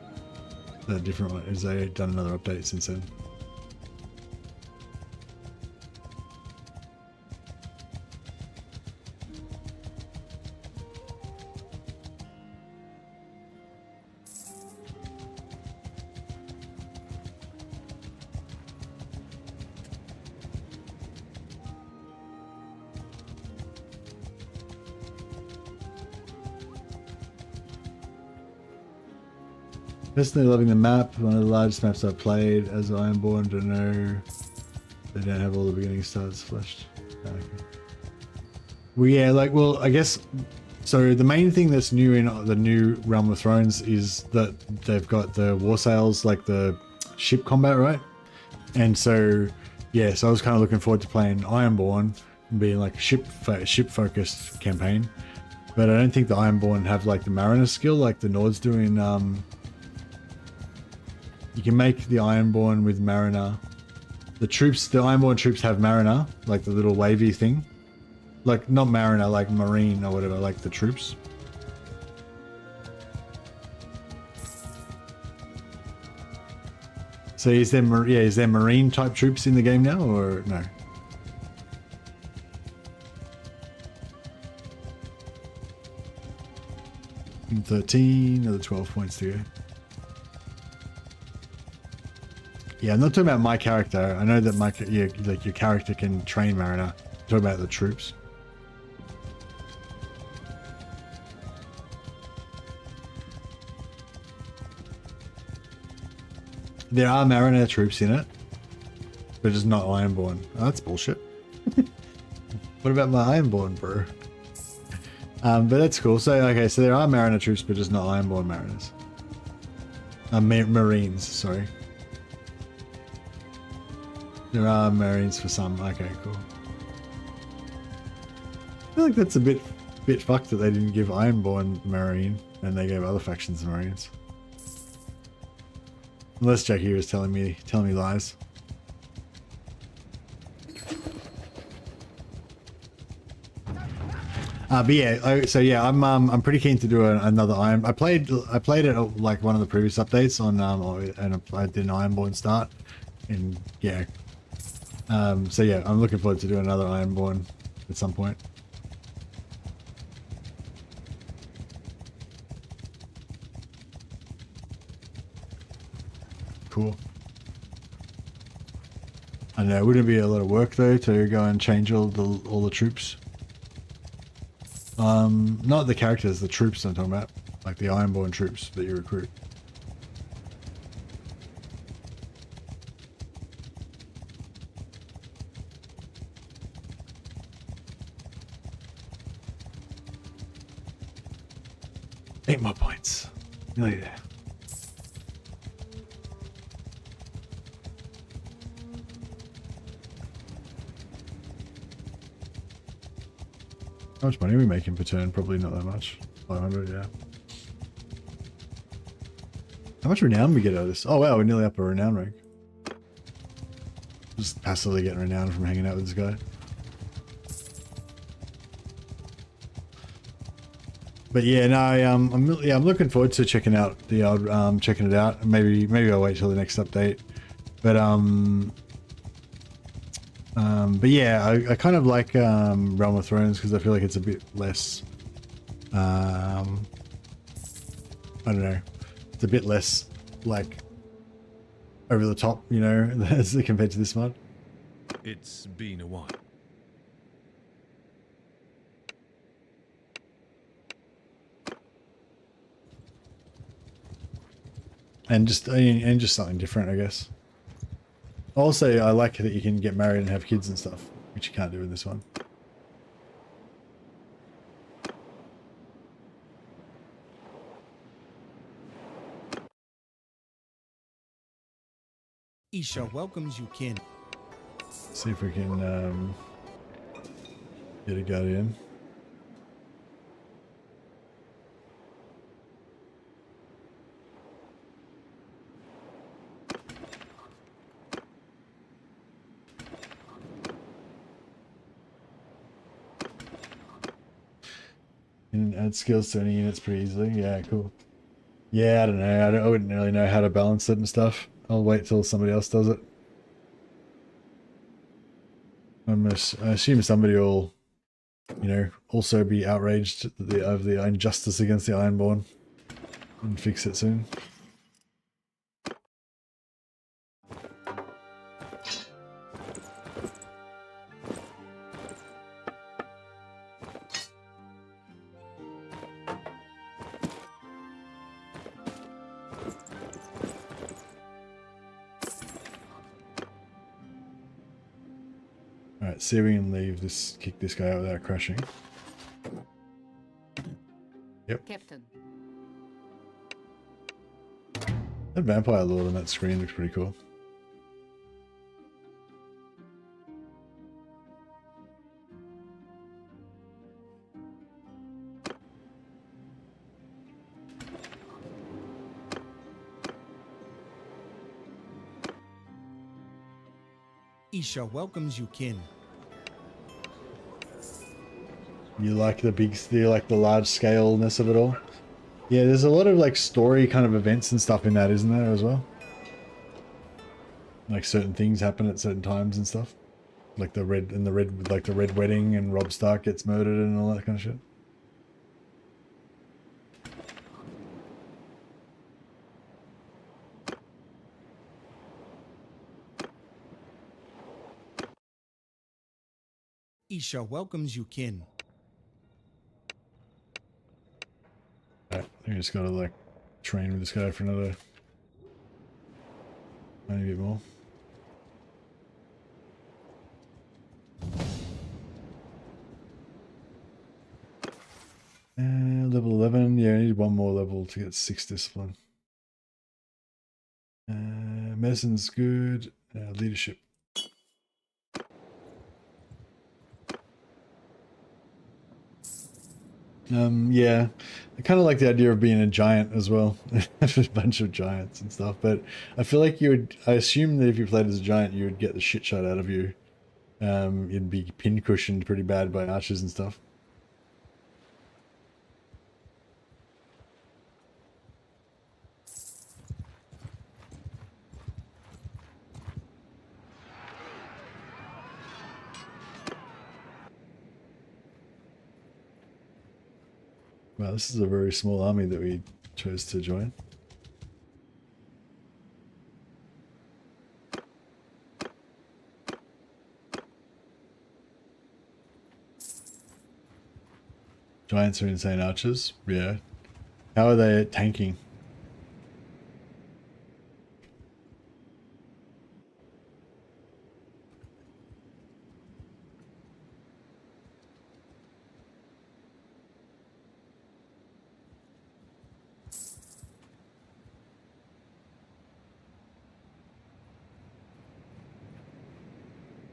is that a different one? Has they done another update since then? Personally loving the map, one of the largest maps I've played as Ironborn. Don't know, they don't have all the beginning stars fleshed. Okay. Well, yeah, like, well, I guess, so the main thing that's new in the new Realm of Thrones is that they've got the war sails, like the ship combat, right? And so, yeah, so I was kind of looking forward to playing Ironborn and being like a ship focused campaign. But I don't think the Ironborn have like the Mariner skill like the Nords do in, you can make the Ironborn with Mariner. The Ironborn troops have Mariner, like the little wavy thing. Like, not Mariner, like Marine or whatever, like the troops. So is there Marine type troops in the game now, or no? And 13, another 12 points to go. Yeah, I'm not talking about my character. I know that like your character can train Mariner. I'm talking about the troops. There are Mariner troops in it, but it's not Ironborn. Oh, that's bullshit. What about my Ironborn, bro? But that's cool. So okay, so there are Mariner troops, but just not Ironborn Mariners. Marines, sorry. There are Marines for some. Okay, cool. I feel like that's a bit fucked that they didn't give Ironborn Marine and they gave other factions Marines. Unless Jackie was telling me lies. But yeah, so yeah, I'm pretty keen to do another Iron. I played it like one of the previous updates on and I did an Ironborn start, and yeah. So yeah, I'm looking forward to doing another Ironborn at some point. Cool. I know, wouldn't it be a lot of work though to go and change all the troops? Not the characters, the troops I'm talking about, like the Ironborn troops that you recruit. Eight more points. Nearly there. How much money are we making per turn? Probably not that much. 500, yeah. How much renown we get out of this? Oh wow, we're nearly up a renown rank. Just passively getting renown from hanging out with this guy. But yeah, no, I'm looking forward to checking out the old checking it out. Maybe I'll wait till the next update. But yeah, I kind of like Realm of Thrones because I feel like it's a bit less. I don't know. It's a bit less like over the top, you know, as compared to this mod. It's been a while. And just something different, I guess. Also, I like that you can get married and have kids and stuff, which you can't do in this one. Isha welcomes you, Kin. See if we can get a guardian. You can add skills to any units pretty easily. Yeah, cool. Yeah, I don't know. I wouldn't really know how to balance it and stuff. I'll wait till somebody else does it. I assume somebody will, you know, also be outraged over the injustice against the Ironborn and fix it soon. Alright, see if we can leave this, kick this guy out without crashing. Yep. Captain. That vampire lord on that screen looks pretty cool. Isha welcomes you, Kin. You like the large scale-ness of it all? Yeah, there's a lot of like story kind of events and stuff in that, isn't there, as well? Like certain things happen at certain times and stuff. Like the red wedding and Robb Stark gets murdered and all that kind of shit. Isha welcomes you, Kin. Alright, I just gotta like train with this guy for another maybe a bit more. Level 11, yeah, I need one more level to get 6 discipline. Medicine's good. Leadership. Yeah, I kind of like the idea of being a giant as well. A bunch of giants and stuff, but I feel like I assume that if you played as a giant, you would get the shit shot out of you. You'd be pin-cushioned pretty bad by archers and stuff. Wow, this is a very small army that we chose to join. Giants are insane archers, yeah. How are they tanking?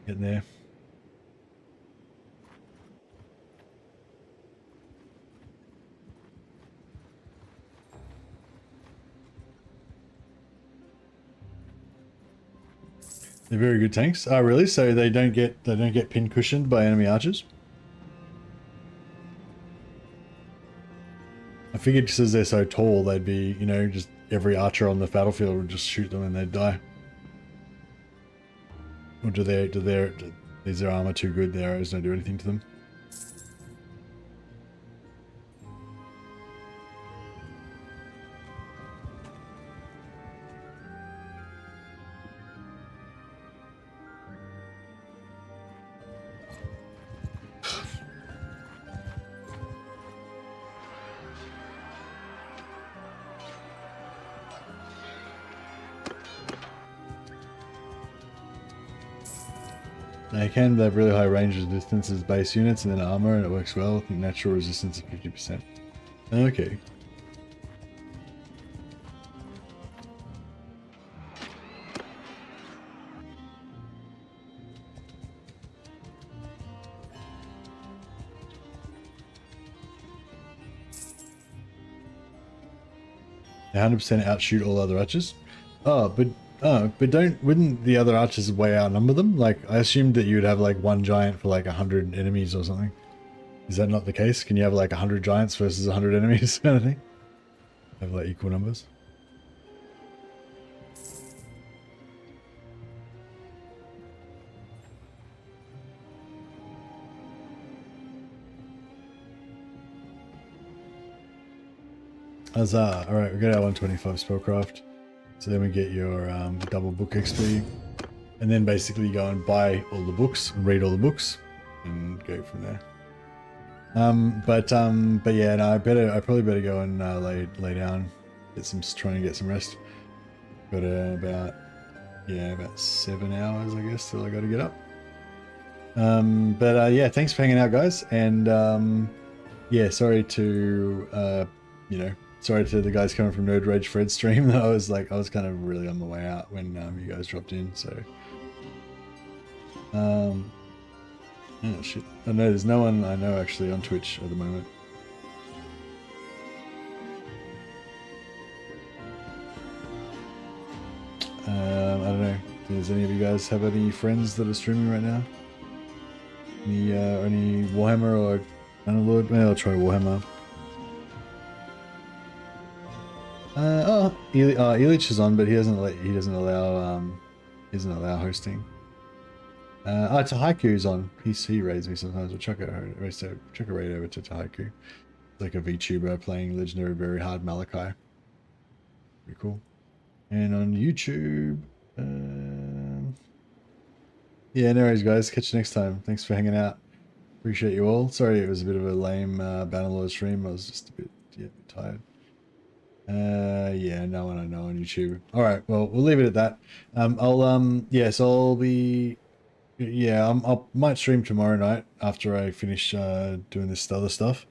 Getting there. They're very good tanks. Oh, really? So they don't get pin cushioned by enemy archers? I figured because they're so tall, they'd be, you know, just every archer on the battlefield would just shoot them and they'd die. Or is their armor too good? The arrows don't do anything to them. They can have really high range resistance as base units and then armor, and it works well. I think natural resistance of 50%. Okay. They 100% outshoot all other archers. Wouldn't the other archers way outnumber them? Like, I assumed that you would have like one giant for like 100 enemies or something. Is that not the case? Can you have like 100 giants versus 100 enemies kind of thing? Have like equal numbers? Huzzah! Alright, we got our 125 spellcraft. So then we get your double book XP, and then basically go and buy all the books, and read all the books, and go from there. But yeah, no, I probably better go and lay down, try and get some rest. Got about 7 hours, I guess, till I got to get up. Yeah, thanks for hanging out, guys, and yeah, sorry to sorry to the guys coming from Nerd Rage Fred's stream. I was kind of really on the way out when you guys dropped in, so oh shit. I know there's no one I know actually on Twitch at the moment. I don't know. Does any of you guys have any friends that are streaming right now? Any Warhammer or Bannerlord? Maybe I'll try Warhammer. Elich is on, but he doesn't allow hosting. Tahaiku's on. He raids me sometimes. We'll chuck a raid over to Tahaiku. Like a VTuber playing Legendary Very Hard Malachi. Pretty cool. And on YouTube, yeah, no worries, guys. Catch you next time. Thanks for hanging out. Appreciate you all. Sorry it was a bit of a lame Bannerlord stream. I was just a bit tired. Yeah, no one I know on YouTube. All right, well, we'll leave it at that. I might stream tomorrow night after I finish doing this other stuff.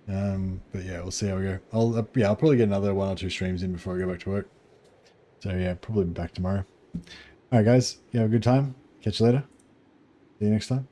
But yeah, we'll see how we go. I'll probably get another 1 or 2 streams in before I go back to work. So yeah, probably be back tomorrow. All right, guys, you have a good time. Catch you later. See you next time.